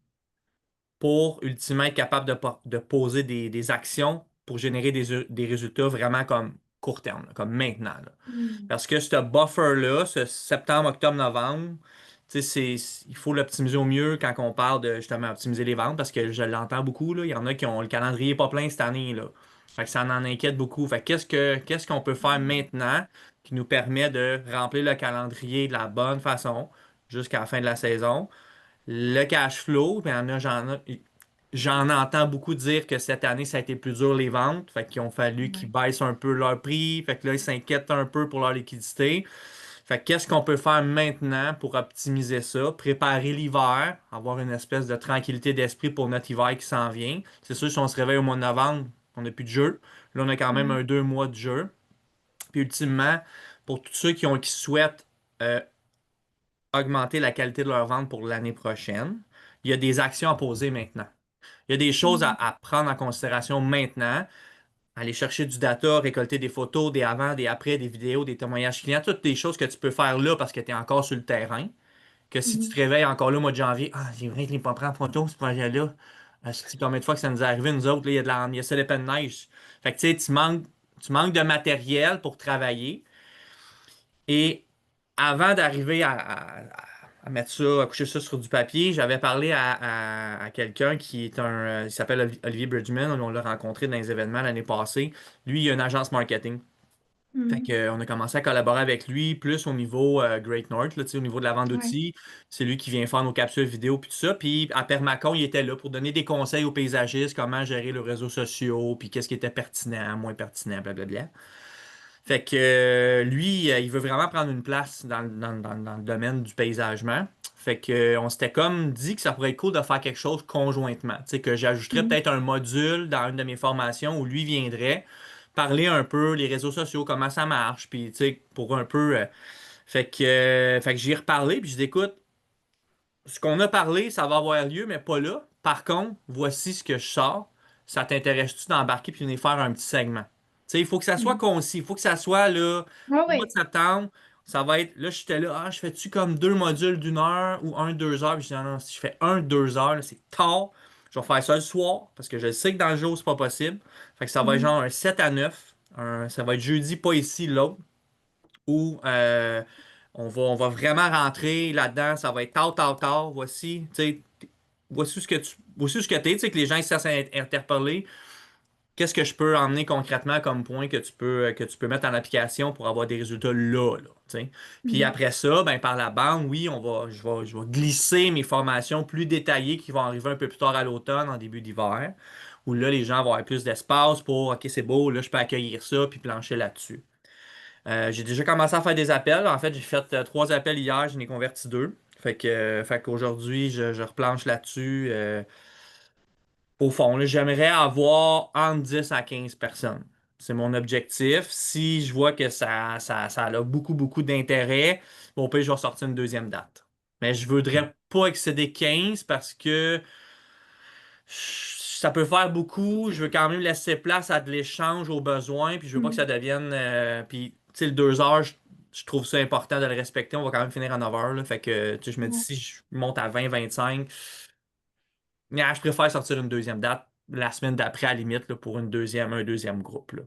S2: pour ultimement être capable de poser des actions pour générer des résultats vraiment comme court terme, là, comme maintenant, là. Parce que ce buffer-là, ce septembre, octobre, novembre, tu sais, il faut l'optimiser au mieux quand on parle de justement optimiser les ventes, parce que je l'entends beaucoup, là, il y en a qui ont le calendrier pas plein cette année, là. Fait que ça en inquiète beaucoup. Fait que qu'est-ce qu'on peut faire maintenant qui nous permet de remplir le calendrier de la bonne façon jusqu'à la fin de la saison? Le cash flow, ben, j'en entends beaucoup dire que cette année, ça a été plus dur les ventes. Fait qu'ils ont fallu qu'ils baissent un peu leur prix. Fait que là, ils s'inquiètent un peu pour leur liquidité. Fait que qu'est-ce qu'on peut faire maintenant pour optimiser ça? Préparer l'hiver, avoir une espèce de tranquillité d'esprit pour notre hiver qui s'en vient. C'est sûr, si on se réveille au mois de novembre, on n'a plus de jeu. Là, on a quand même un 2 mois de jeu. Puis ultimement, pour tous ceux qui souhaitent euh, augmenter la qualité de leur vente pour l'année prochaine, il y a des actions à poser maintenant. Il y a des choses à prendre en considération maintenant. Aller chercher du data, récolter des photos, des avant, des après, des vidéos, des témoignages clients, toutes des choses que tu peux faire là parce que tu es encore sur le terrain. Que si tu te réveilles encore là au mois de janvier, ah, c'est vrai qu'il n'est pas pris en photo ce projet-là. C'est combien de fois que ça nous est arrivé, nous autres, là, il y a ça l'épée de neige. Fait que tu sais, tu manques de matériel pour travailler. Et avant d'arriver à mettre ça, à coucher ça sur du papier, j'avais parlé à quelqu'un qui est il s'appelle Olivier Bridgman, on l'a rencontré dans les événements l'année passée. Lui, il a une agence marketing. Fait que, on a commencé à collaborer avec lui, plus au niveau Great North, là, tu sais, au niveau de la vente
S1: Ouais.
S2: d'outils. C'est lui qui vient faire nos capsules vidéo puis tout ça. Puis à Permacon, il était là pour donner des conseils aux paysagistes, comment gérer les réseaux sociaux, puis qu'est-ce qui était pertinent, moins pertinent, blablabla. Fait que lui, il veut vraiment prendre une place dans le domaine du paysagement. Fait que on s'était comme dit que ça pourrait être cool de faire quelque chose conjointement. Tu sais, que j'ajouterais peut-être un module dans une de mes formations où lui viendrait parler un peu les réseaux sociaux, comment ça marche, puis tu sais, pour un peu. Fait que j'y ai reparlé, puis je dis écoute, ce qu'on a parlé, ça va avoir lieu, mais pas là. Par contre, voici ce que je sors. Ça t'intéresse-tu d'embarquer puis venir faire un petit segment? Tu sais, il faut que ça soit
S1: Mhm.
S2: concis. Il faut que ça soit là,
S1: Oui,
S2: au mois de
S1: oui.
S2: septembre. Ça va être, là, j'étais là, je fais-tu comme 2 modules d'1 heure ou 2 heures? Puis je dis, non, non, si je fais 2 heures, là, c'est tard. Je vais faire ça le soir parce que je sais que dans le jour, c'est pas possible. Fait que ça va être
S1: Mhm.
S2: genre un 7 à 9. Ça va être jeudi, pas ici, l'autre où on va vraiment rentrer là-dedans. Ça va être tard, tard, tard. Voici, tu sais, voici ce que t'es, tu sais, que les gens ils se sentent interpellés. Qu'est-ce que je peux emmener concrètement comme point que tu peux mettre en application pour avoir des résultats là, tu sais. Puis
S1: Mhm.
S2: après ça, ben, par la bande, oui, je vais glisser mes formations plus détaillées qui vont arriver un peu plus tard à l'automne, en début d'hiver, où là, les gens vont avoir plus d'espace pour, OK, c'est beau, là, je peux accueillir ça, puis plancher là-dessus. J'ai déjà commencé à faire des appels. En fait, j'ai fait 3 appels hier, j'en ai converti 2. Fait qu'aujourd'hui, je replanche là-dessus. Au fond, là, j'aimerais avoir entre 10 à 15 personnes. C'est mon objectif. Si je vois que ça a beaucoup, beaucoup d'intérêt, au pire, je vais sortir une deuxième date. Mais je voudrais pas excéder 15 parce que ça peut faire beaucoup. Je veux quand même laisser place à de l'échange aux besoins. Puis je veux pas que ça
S1: Mhm.
S2: devienne. Puis, tu sais, le 2 heures, je trouve ça important de le respecter. On va quand même finir à 9 heures, là. Fait que, tu sais, je me dis,
S1: Ouais.
S2: si je monte à 20, 25, je préfère sortir une deuxième date la semaine d'après, à la limite, là, pour un deuxième groupe, là.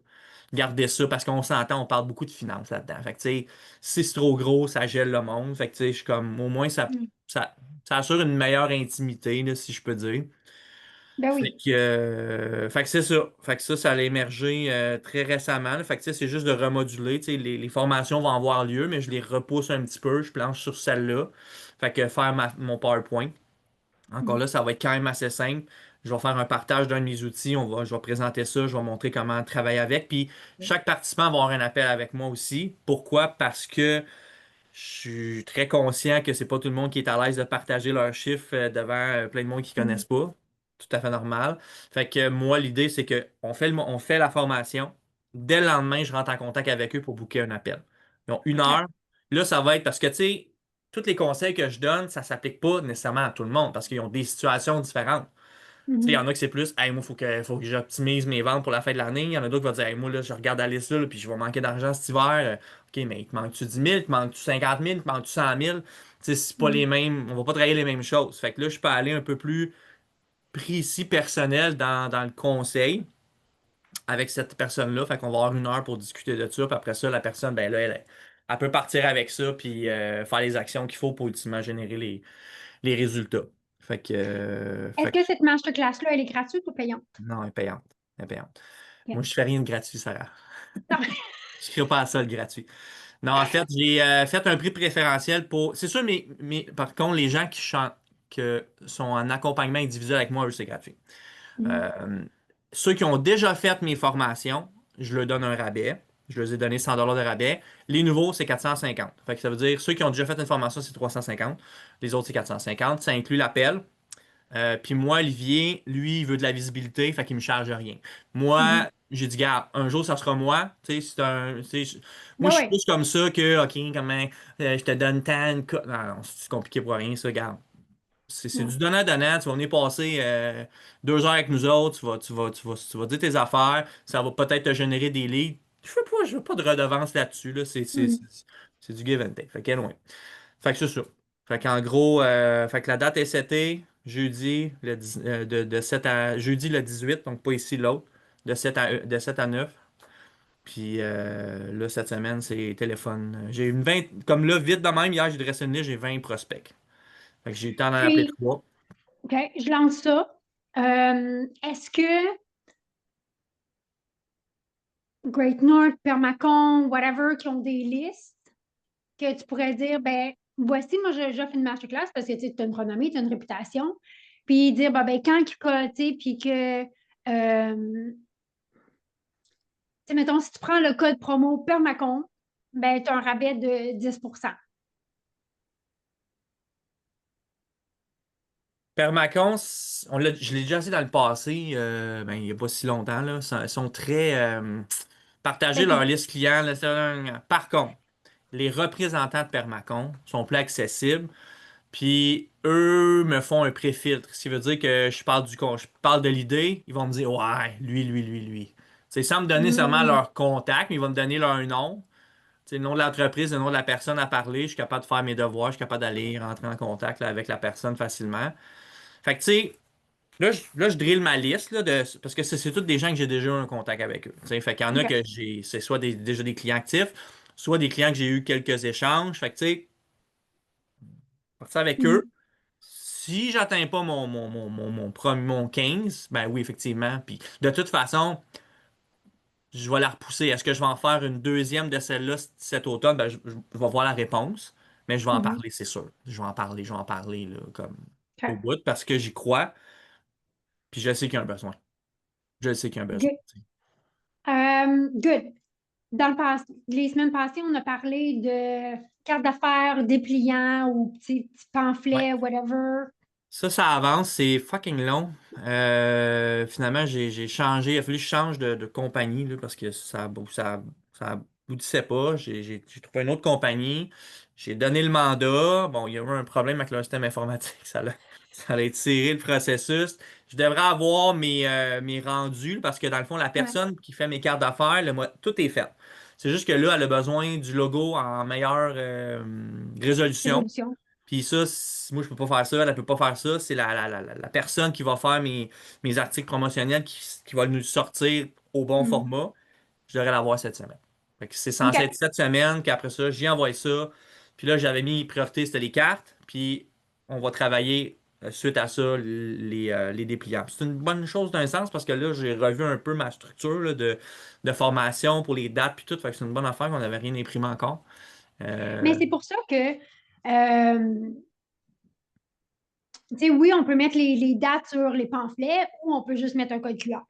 S2: Garder ça parce qu'on s'entend, on parle beaucoup de finances là-dedans. Fait que, tu sais, si c'est trop gros, ça gèle le monde. Fait que, tu sais, je suis comme, au moins,
S1: Mhm.
S2: ça assure une meilleure intimité, là, si je peux dire.
S1: Ben oui.
S2: Fait que c'est ça. Fait que ça a émergé très récemment, là. Fait que tu sais, c'est juste de remoduler. Tu sais, les formations vont avoir lieu, mais je les repousse un petit peu. Je planche sur celle-là. Fait que faire mon PowerPoint. Encore
S1: Mhm.
S2: là, ça va être quand même assez simple. Je vais faire un partage d'un de mes outils. Je vais présenter ça. Je vais montrer comment travailler avec. Puis chaque participant va avoir un appel avec moi aussi. Pourquoi? Parce que je suis très conscient que c'est pas tout le monde qui est à l'aise de partager leurs chiffres devant plein de monde qui connaissent
S1: Mhm.
S2: pas. Tout à fait normal. Fait que moi, l'idée, c'est que on fait la formation. Dès le lendemain, je rentre en contact avec eux pour booker un appel. Donc, une
S1: OK.
S2: heure. Là, ça va être parce que, tu sais, tous les conseils que je donne, ça s'applique pas nécessairement à tout le monde parce qu'ils ont des situations différentes. Tu sais, il y en
S1: Mhm.
S2: a que c'est plus, hey, moi, faut que j'optimise mes ventes pour la fin de l'année. Il y en a d'autres qui vont dire, hey, moi, là, je regarde la liste là, puis je vais manquer d'argent cet hiver. OK, mais il te manque-tu 10 000, il te manque-tu 50 000, il te manque-tu 100 000? Tu sais, c'est pas les
S1: Mhm.
S2: mêmes, on va pas travailler les mêmes choses. Fait que là, je peux aller un peu plus précis, personnel dans le conseil avec cette personne-là. Fait qu'on va avoir une heure pour discuter de ça. Puis après ça, la personne, ben là, elle peut partir avec ça, puis faire les actions qu'il faut pour ultimement générer les résultats.
S1: Est-ce que cette masterclass-là, elle est gratuite ou payante?
S2: Non, elle est payante. Elle est payante.
S1: OK.
S2: Moi, je fais rien de gratuit, Sarah.
S1: Non.
S2: Je ne crée pas à ça le gratuit. Non, en fait, j'ai fait un prix préférentiel pour. C'est sûr, mais par contre, les gens qui chantent, que sont en accompagnement individuel avec moi, eux, c'est gratuit.
S1: Mhm.
S2: Euh, Ceux qui ont déjà fait mes formations, je leur donne un rabais. Je leur ai donné 100 $ de rabais. Les nouveaux, c'est 450. Fait que ça veut dire, ceux qui ont déjà fait une formation, c'est 350. Les autres, c'est 450. Ça inclut l'appel. Puis moi, Olivier, lui, il veut de la visibilité, fait qu'il me charge rien.
S1: Mhm.
S2: Moi, j'ai dit, gars, un jour, ça sera moi. Tu sais, moi,
S1: Ben
S2: je suis
S1: oui.
S2: plus comme ça que, OK, comment je te donne tant de Non, non, c'est compliqué pour rien, ça, gars. C'est
S1: Ouais.
S2: du donnant-donnant. Tu vas venir passer 2 heures avec nous autres. Tu vas dire tes affaires. Ça va peut-être te générer des leads. Je veux pas de redevance là-dessus. Là.
S1: Mhm.
S2: C'est du give and take. Fait qu'anyway. Fait que c'est ça. Fait qu'en gros, fait que la date est setée. Jeudi, de 7 à, jeudi le 18, donc pas ici l'autre. De 7 à 9. Puis là, cette semaine, c'est téléphone. J'ai une 20. Comme là, vite de même, hier, j'ai dressé une liste, j'ai 20 prospects. Fait que j'ai eu le temps d'en appeler
S1: Puis,
S2: 3.
S1: OK, je lance ça. Est-ce que Great North, Permacon, whatever, qui ont des listes, que tu pourrais dire, ben, voici, moi, j'offre une masterclass parce que tu as une renommée, tu as une réputation. Puis dire, ben, quand il colle, tu sais, puis que, tu sais, mettons, si tu prends le code promo Permacon, ben, tu as un rabais de 10%.
S2: Permacon, je l'ai déjà fait dans le passé, ben, il n'y a pas si longtemps, là. Ils sont très partagés
S1: Ben,
S2: leur liste client, là. Par contre, les représentants de Permacon sont plus accessibles. Puis eux me font un pré-filtre. Ce qui veut dire que je parle de l'idée, ils vont me dire, ouais, lui. Tu sais, sans me donner seulement
S1: Mm.
S2: leur contact, mais ils vont me donner leur nom. Tu sais, le nom de l'entreprise, le nom de la personne à parler. Je suis capable de faire mes devoirs, je suis capable d'aller rentrer en contact là, avec la personne facilement. Fait que, tu sais, là, je drille ma liste, là, parce que c'est tous des gens que j'ai déjà eu un contact avec eux. Tu sais, fait qu'il y en a
S1: OK.
S2: que c'est soit déjà des clients actifs, soit des clients que j'ai eu quelques échanges. Fait que, tu sais, partir avec eux.
S1: Mhm.
S2: Si j'atteins pas mon 15, ben oui, effectivement. Puis de toute façon, je vais la repousser. Est-ce que je vais en faire une deuxième de celle-là cet automne? Ben, je vais voir la réponse, mais je vais en
S1: Mhm.
S2: parler, c'est sûr. Je vais en parler là, comme au
S1: OK.
S2: bout parce que j'y crois, puis je sais qu'il y a un besoin. Je sais qu'il y a un besoin.
S1: Good. Good. Dans le les semaines passées, on a parlé de cartes d'affaires, dépliants ou petits
S2: Ouais.
S1: pamphlets, whatever.
S2: Ça avance, c'est fucking long. Finalement, j'ai changé. Il a fallu que je change de compagnie là, parce que ça aboutissait pas. J'ai trouvé une autre compagnie. J'ai donné le mandat. Bon, il y a eu un problème avec le système informatique. Ça a étiré le processus. Je devrais avoir mes rendus parce que dans le fond, la
S1: Ouais.
S2: personne qui fait mes cartes d'affaires, tout est fait. C'est juste que là, elle a besoin du logo en meilleure résolution.
S1: Résolution.
S2: Puis ça, moi, je peux pas faire ça, elle peut pas faire ça. C'est la personne qui va faire mes articles promotionnels qui va nous sortir au bon
S1: Mhm.
S2: format. Je devrais l'avoir cette semaine. Fait que c'est censé être
S1: OK.
S2: cette semaine, qu'après ça, j'y envoie ça. Puis là, j'avais mis priorité, c'était les cartes. Puis on va travailler suite à ça, les dépliants. Puis c'est une bonne chose d'un sens parce que là, j'ai revu un peu ma structure là, de formation pour les dates puis tout. Fait que c'est une bonne affaire qu'on n'avait rien imprimé encore.
S1: Mais
S2: Euh,
S1: c'est pour ça que, euh, tu sais, oui, on peut mettre les dates sur les pamphlets ou on peut juste mettre un code QR.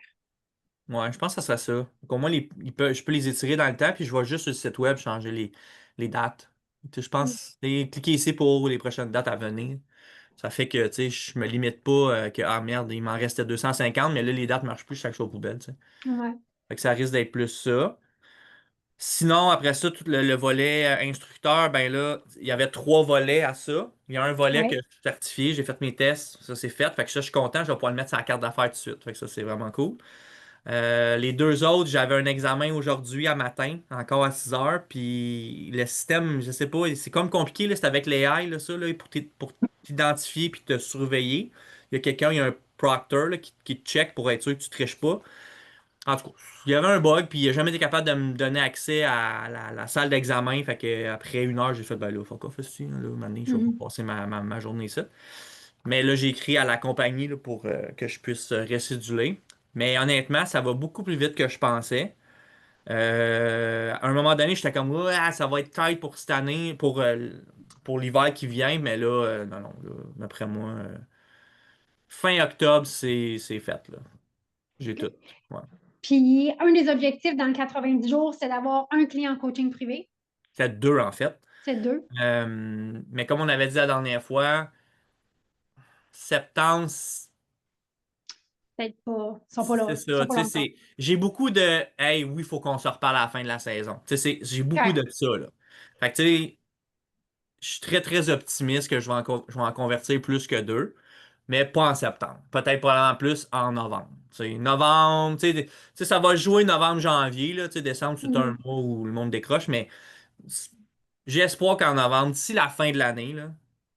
S2: Ouais, je pense que ça serait ça. Donc, au moins, je peux les étirer dans le temps, puis je vais juste sur le site web changer les dates. Tu sais, je
S1: Mm.
S2: pense, cliquer ici pour les prochaines dates à venir. Ça fait que, tu sais, je me limite pas que, ah merde, il m'en restait 250, mais là, les dates ne marchent plus, chaque chose aux poubelles, tu sais.
S1: Ouais.
S2: Fait que ça risque d'être plus ça. Sinon, après ça, tout le volet instructeur, ben là, il y avait 3 volets à ça. Il y a un volet que
S1: Ouais.
S2: je suis certifié, j'ai fait mes tests, ça c'est fait. Fait que ça, je suis content, je vais pouvoir le mettre sur la carte d'affaires tout de suite. Fait que ça, c'est vraiment cool. Les 2 autres, j'avais un examen aujourd'hui à matin, encore à 6 heures, puis le système, je sais pas, c'est comme compliqué, là, c'est avec l'AI, là, ça, là, pour t'identifier puis te surveiller. Il y a un proctor là, qui te check pour être sûr que tu triches pas. En tout cas, il y avait un bug, puis il n'a jamais été capable de me donner accès à la salle d'examen. Fait que après 1 heure, j'ai fait, ben là, fuck off, aussi, là, maintenant, je vais
S1: Mhm.
S2: pas passer ma journée ici. Mais là, j'ai écrit à la compagnie là, pour que je puisse réciduler. Mais honnêtement, ça va beaucoup plus vite que je pensais. À un moment donné, j'étais comme, ouais, ça va être tight pour cette année, pour l'hiver qui vient. Mais là, non, non, là, d'après moi, fin octobre, c'est fait, là. J'ai tout. Ouais.
S1: Puis, un des objectifs dans le 90 jours, c'est d'avoir un client en coaching privé.
S2: C'est 2, en fait.
S1: C'est 2.
S2: Mais comme on avait dit la dernière fois, septembre,
S1: Peut-être pas. Ils sont pas
S2: c'est
S1: là. Ils sont
S2: ça.
S1: pas
S2: Tu
S1: là
S2: sais,
S1: encore.
S2: j'ai beaucoup de hey, oui, il faut qu'on se reparle à la fin de la saison. Tu sais, j'ai beaucoup
S1: OK.
S2: de ça, là. Fait que, tu sais, je suis très, très optimiste que je vais en convertir plus que 2, mais pas en septembre. Peut-être probablement plus en novembre. Tu sais, novembre, tu sais, ça va jouer novembre, janvier, là. Tu sais, décembre, c'est un
S1: Mhm.
S2: mois où le monde décroche, mais j'ai espoir qu'en novembre, d'ici la fin de l'année, là,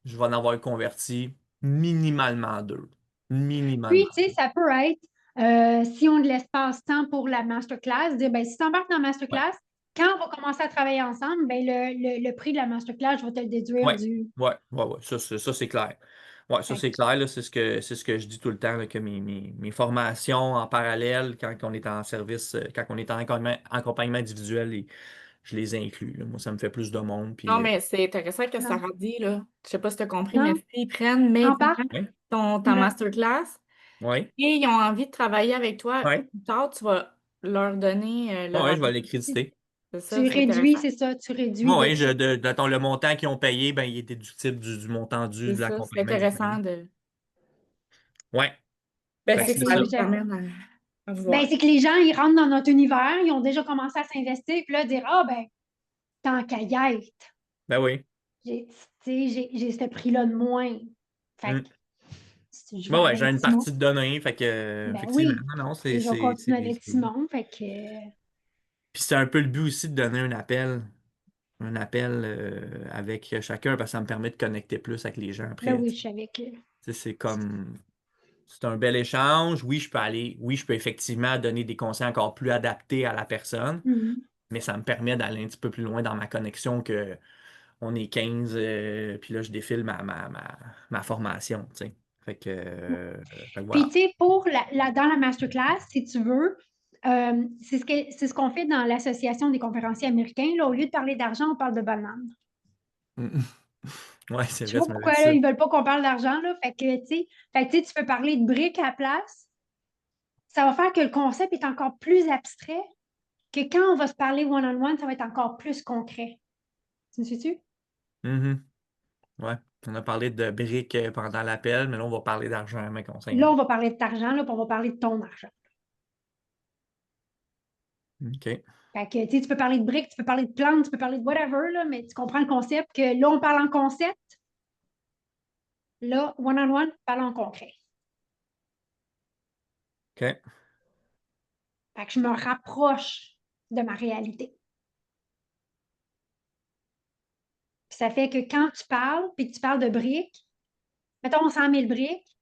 S2: je vais en avoir converti minimalement 2.
S1: Puis,
S2: Minimalement.
S1: tu sais, ça peut être, si on a de l'espace-temps pour la masterclass, dire, ben, si tu embarques dans la
S2: Ouais.
S1: masterclass, quand on va commencer à travailler ensemble, ben, le prix de la masterclass, je vais te le déduire
S2: Ouais,
S1: du.
S2: ouais. Ça, c'est clair. Ouais, ça,
S1: Fait
S2: c'est clair, là, c'est ce que je dis tout le temps, là, que mes formations en parallèle, quand on est en service, quand on est en accompagnement individuel, je les inclus, là. Moi, ça me fait plus de monde.
S4: Non,
S2: Puis,
S4: mais c'est intéressant que
S1: non,
S4: Sarah dit, là. Je sais pas si tu as compris, mais
S1: non,
S4: s'ils prennent
S1: embarque.
S4: maintenant
S2: ouais,
S4: ta
S1: Ouais.
S4: masterclass
S2: ouais,
S4: et ils ont envie de travailler avec toi
S2: ouais,
S4: plus tard, tu vas leur donner le
S2: ouais, je vais
S4: rabais.
S2: les créditer.
S4: C'est
S1: Tu
S4: ça, c'est
S1: réduis,
S4: intéressant.
S1: c'est ça, tu réduis
S2: Ouais,
S1: de ça.
S2: le montant qu'ils ont payé, ben, il est déductible du montant dû
S4: C'est
S2: de
S4: ça, c'est
S2: l'accompagnement
S4: intéressant
S2: individuel.
S4: de.
S2: Ouais,
S4: Ben,
S2: fait
S1: Fait
S2: que
S1: que
S4: c'est que
S2: c'est
S1: c'est
S4: ça
S2: ça.
S4: nous amène à
S1: ben,
S4: voir.
S1: c'est que les gens, ils rentrent dans notre univers, ils ont déjà commencé à s'investir, puis là, dire, ah, ben, tant qu'à y être,
S2: Ben oui.
S1: j'ai, tu sais, j'ai ce prix-là de moins. Fait
S2: Mm.
S1: que si je vais
S2: Ouais, ouais,
S1: aller
S2: j'ai
S1: avec
S2: une
S1: Simon,
S2: partie de données, fait que,
S1: ben
S2: effectivement,
S1: oui,
S2: non,
S1: je vais continuer avec
S2: c'est-
S1: Simon. Fait que,
S2: Puis c'est un peu le but aussi de donner un appel avec chacun, parce que ça me permet de connecter plus avec les gens
S1: là,
S2: après.
S1: oui,
S2: Tu
S1: je suis avec.
S2: sais, c'est comme, c'est un bel échange. Oui, je peux effectivement donner des conseils encore plus adaptés à la personne,
S1: Mhm.
S2: mais ça me permet d'aller un petit peu plus loin dans ma connexion que on est 15, puis là, je défile ma formation, tu sais. Fait que
S1: Puis,
S2: voilà.
S1: tu sais, dans la masterclass, si tu veux, c'est ce qu'on fait dans l'Association des conférenciers américains. Là, au lieu de parler d'argent, on parle de bananes.
S2: Ouais, c'est
S1: Je sais
S2: vrai,
S1: pas
S2: tu m'avais
S1: pourquoi,
S2: dit
S1: là,
S2: ça.
S1: ils veulent pas qu'on parle d'argent, là. Fait que, tu sais, tu peux parler de briques à la place. Ça va faire que le concept est encore plus abstrait, que quand on va se parler one-on-one, ça va être encore plus concret. Tu me suis-tu?
S2: Mhm. Ouais. On a parlé de briques pendant l'appel, mais là, on va parler d'argent, mec, on s'en
S1: Là, on va parler de ton argent, là, puis on va parler de ton argent.
S2: OK.
S1: Fait que, tu sais, tu peux parler de briques, tu peux parler de plantes, tu peux parler de whatever, là, mais tu comprends le concept que là, on parle en concept. Là, one-on-one, parle en concret.
S2: OK.
S1: Fait que je me rapproche de ma réalité. Puis ça fait que quand tu parles, puis que tu parles de briques, mettons 100 000 briques,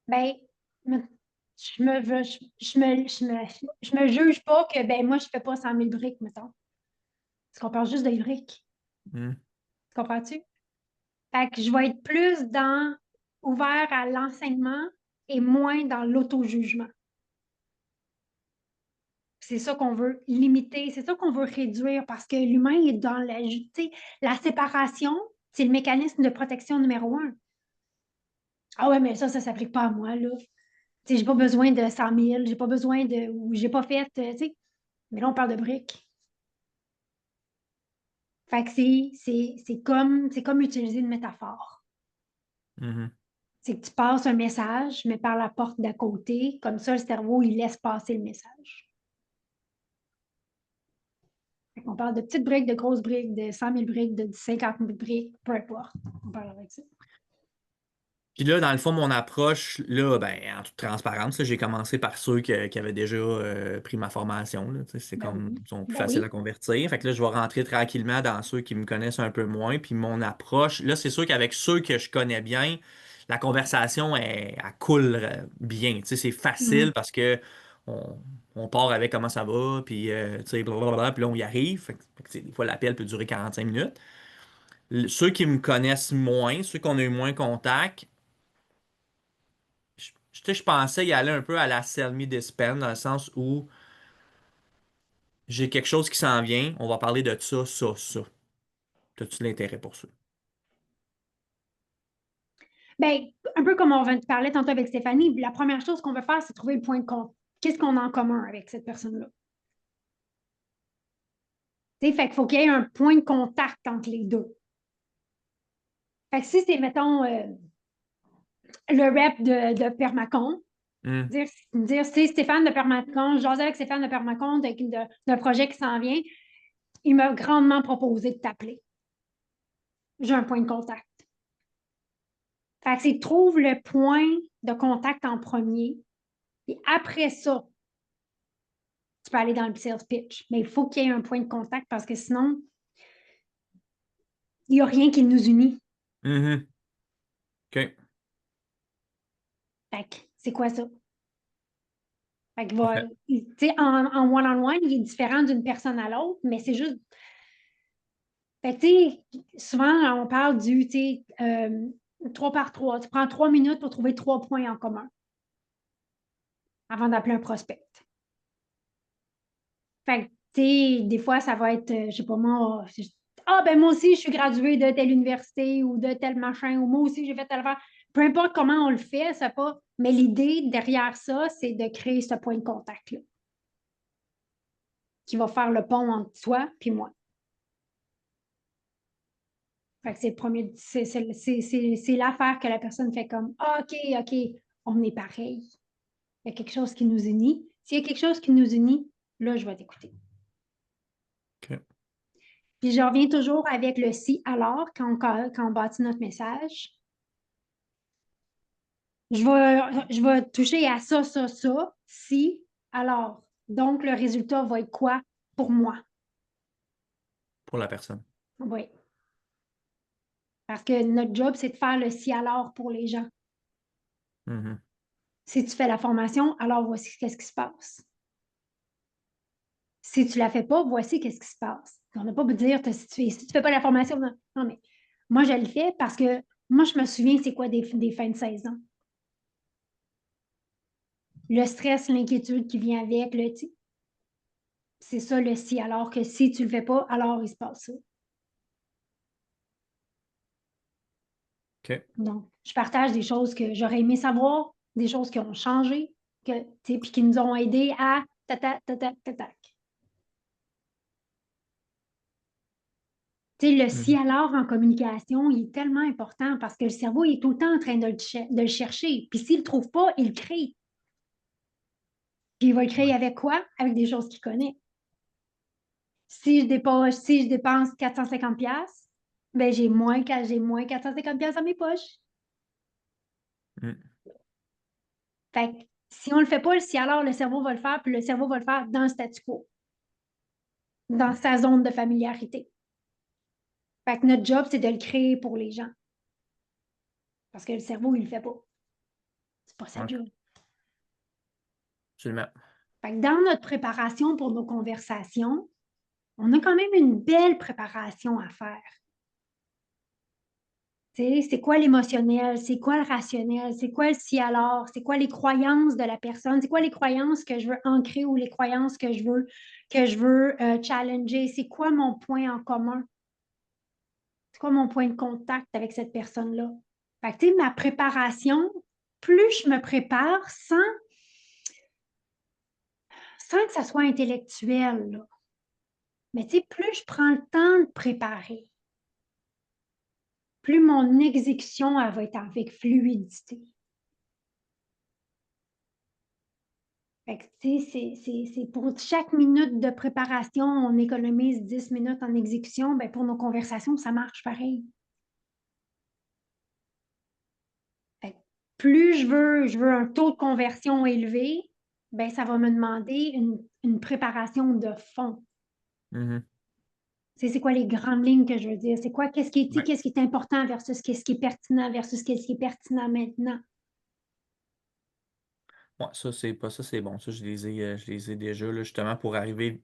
S1: ben, je me juge pas que, ben, moi, je fais pas 100 000 briques, mettons. Parce qu'on parle juste de briques.
S2: Mm.
S1: Tu comprends-tu? Fait que je vais être plus ouvert à l'enseignement et moins dans l'auto-jugement. C'est ça qu'on veut limiter, c'est ça qu'on veut réduire parce que l'humain est dans la séparation, c'est le mécanisme de protection numéro un. Ah ouais, mais ça s'applique pas à moi, là. Tu sais, j'ai pas besoin de 100 000, j'ai pas besoin de, ou j'ai pas fait, tu sais. Mais là, on parle de briques. Fait que c'est comme utiliser une métaphore.
S2: Mhm.
S1: C'est que tu passes un message, mais par la porte d'à côté, comme ça, le cerveau, il laisse passer le message. On parle de petites briques, de grosses briques, de 100 000 briques, de 50 000 briques, peu importe. On parle avec ça.
S2: Puis là, dans le fond, mon approche, là, ben, en toute transparence, là, j'ai commencé par ceux qui avaient déjà pris ma formation. Là, tu sais, c'est
S1: Ben
S2: comme,
S1: oui.
S2: ils sont plus
S1: Ben
S2: faciles à
S1: oui.
S2: convertir. Fait que là, je vais rentrer tranquillement dans ceux qui me connaissent un peu moins. Puis mon approche, là, c'est sûr qu'avec ceux que je connais bien, la conversation, elle coule bien. Tu sais, c'est facile
S1: Mhm.
S2: parce que on part avec comment ça va, puis tu sais, blablabla, puis là, on y arrive. Des fois, l'appel peut durer 45 minutes. Ceux qui me connaissent moins, ceux qu'on a eu moins contact, je pensais y aller un peu à la Sell Me This Pen, dans le sens où j'ai quelque chose qui s'en vient, on va parler de ça, ça, ça. As-tu l'intérêt pour ça?
S1: Ben, un peu comme on vient de parler tantôt avec Stéphanie, la première chose qu'on veut faire, c'est trouver le point de compte. Qu'est-ce qu'on a en commun avec cette personne-là? Tu sais, fait qu'il faut qu'il y ait un point de contact entre les deux. Fait que si c'est, mettons, le rep de Permacon,
S2: Hmm.
S1: dire c'est Stéphane de Permacon, j'osais avec Stéphane de Permacon d'un projet qui s'en vient, il m'a grandement proposé de t'appeler. J'ai un point de contact. Fait que c'est trouve le point de contact en premier, et après ça, tu peux aller dans le sales pitch. Mais il faut qu'il y ait un point de contact parce que sinon, il n'y a rien qui nous unit.
S2: Mhm. OK.
S1: Fait que c'est quoi ça? Fait que,
S2: Parfait.
S1: tu sais, en one-on-one, il est différent d'une personne à l'autre, mais c'est juste. Fait que, tu sais, souvent, on parle du, tu sais, 3 par 3. Tu prends 3 minutes pour trouver 3 points en commun avant d'appeler un prospect. Fait que, tu sais, des fois, ça va être, je sais pas moi, ah, ben moi aussi, je suis graduée de telle université ou de tel machin, ou moi aussi, j'ai fait telle affaire. Peu importe comment on le fait, ça pas. Mais l'idée derrière ça, c'est de créer ce point de contact-là qui va faire le pont entre toi et moi. Fait que c'est le premier, c'est l'affaire que la personne fait comme ah, OK, on est pareil. Il y a quelque chose qui nous unit. S'il y a quelque chose qui nous unit, là, je vais t'écouter.
S2: OK.
S1: Puis je reviens toujours avec le si alors quand on bâtit notre message. je vais toucher à ça, si, alors. Donc, le résultat va être quoi pour moi?
S2: Pour la personne.
S1: Oui. Parce que notre job, c'est de faire le si alors pour les gens.
S2: Mhm.
S1: Si tu fais la formation, alors voici qu'est-ce qui se passe. Si tu ne la fais pas, voici qu'est-ce qui se passe. On n'a pas besoin de dire si tu fais pas la formation. Non, non, mais moi, je le fais parce que moi, je me souviens c'est quoi des fins de saison. Le stress, l'inquiétude qui vient avec, c'est ça le si. Alors que si tu ne le fais pas, alors il se passe ça.
S2: OK.
S1: Donc, je partage des choses que j'aurais aimé savoir, des choses qui ont changé, puis qui nous ont aidés à tatac, tatac, tatac. Tu sais, le si
S2: Mhm.
S1: alors en communication, il est tellement important parce que le cerveau il est tout le temps en train de le chercher. Puis s'il ne le trouve pas, il le crée. Puis il va le créer avec quoi? Avec des choses qu'il connaît. Si je dépense 450$, ben j'ai moins 450$ dans mes poches.
S2: Mhm.
S1: Fait que si on ne le fait pas, le si alors, le cerveau va le faire, puis le cerveau va le faire dans le statu quo, dans sa zone de familiarité. Fait que notre job, c'est de le créer pour les gens. Parce que le cerveau, il ne le fait pas. C'est pas sa
S2: Ouais,
S1: job.
S2: absolument.
S1: Fait que dans notre préparation pour nos conversations, on a quand même une belle préparation à faire. C'est quoi l'émotionnel? C'est quoi le rationnel? C'est quoi le si alors? C'est quoi les croyances de la personne? C'est quoi les croyances que je veux ancrer ou les croyances que je veux challenger? C'est quoi mon point en commun? C'est quoi mon point de contact avec cette personne-là? Fait que, tu sais, ma préparation, plus je me prépare sans que ça soit intellectuel, là. Mais tu sais, plus je prends le temps de préparer, plus mon exécution elle va être avec fluidité. Fait que, tu sais, c'est pour chaque minute de préparation, on économise 10 minutes en exécution. Ben, pour nos conversations, ça marche pareil. Fait que plus je veux un taux de conversion élevé, ben, ça va me demander une préparation de fond.
S2: Mhm.
S1: C'est quoi les grandes lignes que je veux dire? C'est quoi,
S2: Ouais.
S1: qu'est-ce qui est important versus qu'est-ce qui est pertinent versus qu'est-ce qui est pertinent maintenant?
S2: Ouais, ça, c'est bon. Ça, je les ai déjà, là, justement, pour arriver,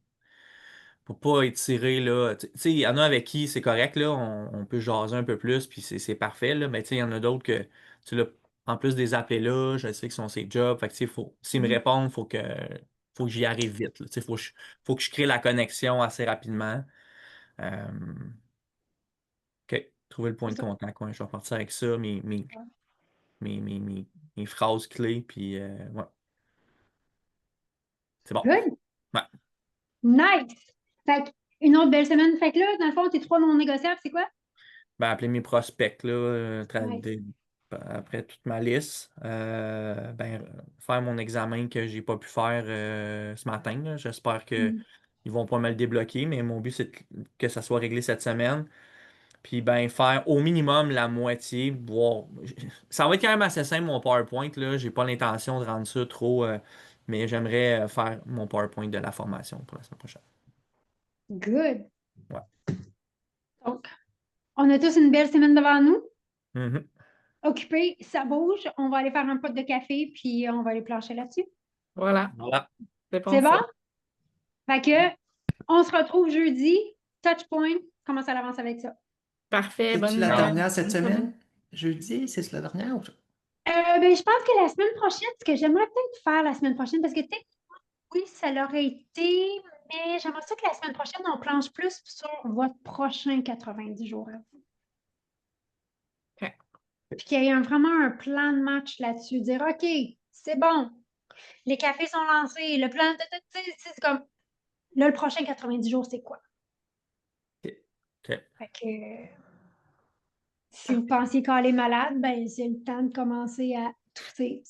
S2: pour pas étirer, là. Tu sais, il y en a avec qui c'est correct, là, on peut jaser un peu plus, puis c'est parfait, là, mais tu sais, il y en a d'autres que, tu sais, là, en plus des appels là, je sais qu'ils sont ses jobs, fait que, tu sais, s'ils me répondent, faut que j'y arrive vite, là. Tu sais, faut que je crée la connexion assez rapidement. Euh, OK, trouver le point
S1: C'est
S2: de
S1: ça.
S2: contact, ouais, je vais repartir avec ça, mes, mes, mes, mes phrases clés, puis ouais, c'est bon.
S1: Good.
S2: Ouais.
S1: Nice. Fait que, une autre belle semaine. Fait que là, dans le fond, tes 3 non négociables, c'est quoi?
S2: Ben, appeler mes prospects, là,
S1: Nice.
S2: après toute ma liste. Faire mon examen que j'ai pas pu faire ce matin, là. J'espère qu'ils vont pas me le débloquer, mais mon but, c'est que ça soit réglé cette semaine. Puis, ben, faire au minimum la moitié, voire... Ça va être quand même assez simple, mon PowerPoint, là. J'ai pas l'intention de rendre ça trop... mais j'aimerais faire mon PowerPoint de la formation pour la semaine prochaine.
S1: Good.
S2: Ouais.
S1: Donc, on a tous une belle semaine devant nous.
S2: Mhm.
S1: Occupé, ça bouge. On va aller faire un pot de café, puis on va aller plancher là-dessus.
S4: Voilà,
S2: Voilà.
S4: c'est bon
S1: C'est bon?
S4: ça.
S1: Fait que, on se retrouve jeudi. Touchpoint. Comment ça avance avec ça?
S4: Parfait,
S3: C'est-tu
S4: bonne,
S3: la
S2: Ah.
S3: dernière cette
S4: bonne semaine.
S3: semaine? Jeudi, c'est la dernière?
S1: Ben, je pense que la semaine prochaine, ce que j'aimerais peut-être faire la semaine prochaine, parce que techniquement, oui, ça l'aurait été, mais j'aimerais ça que la semaine prochaine, on planche plus sur votre prochain 90 jours à vous.
S4: OK.
S1: Puis qu'il y ait vraiment un plan de match là-dessus. Dire, OK, c'est bon, les cafés sont lancés, le plan, c'est comme, là, le prochain 90 jours, c'est quoi?
S2: OK. OK.
S1: Fait que, si vous pensiez qu'elle est malade, ben, c'est le temps de commencer à tousser.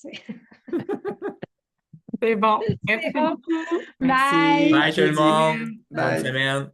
S4: C'est bon. Merci
S1: C'est bon.
S4: beaucoup.
S1: Bye!
S3: Merci. À
S2: Bye tout le
S3: jeudi.
S2: monde. Bonne
S3: Bye.
S2: semaine.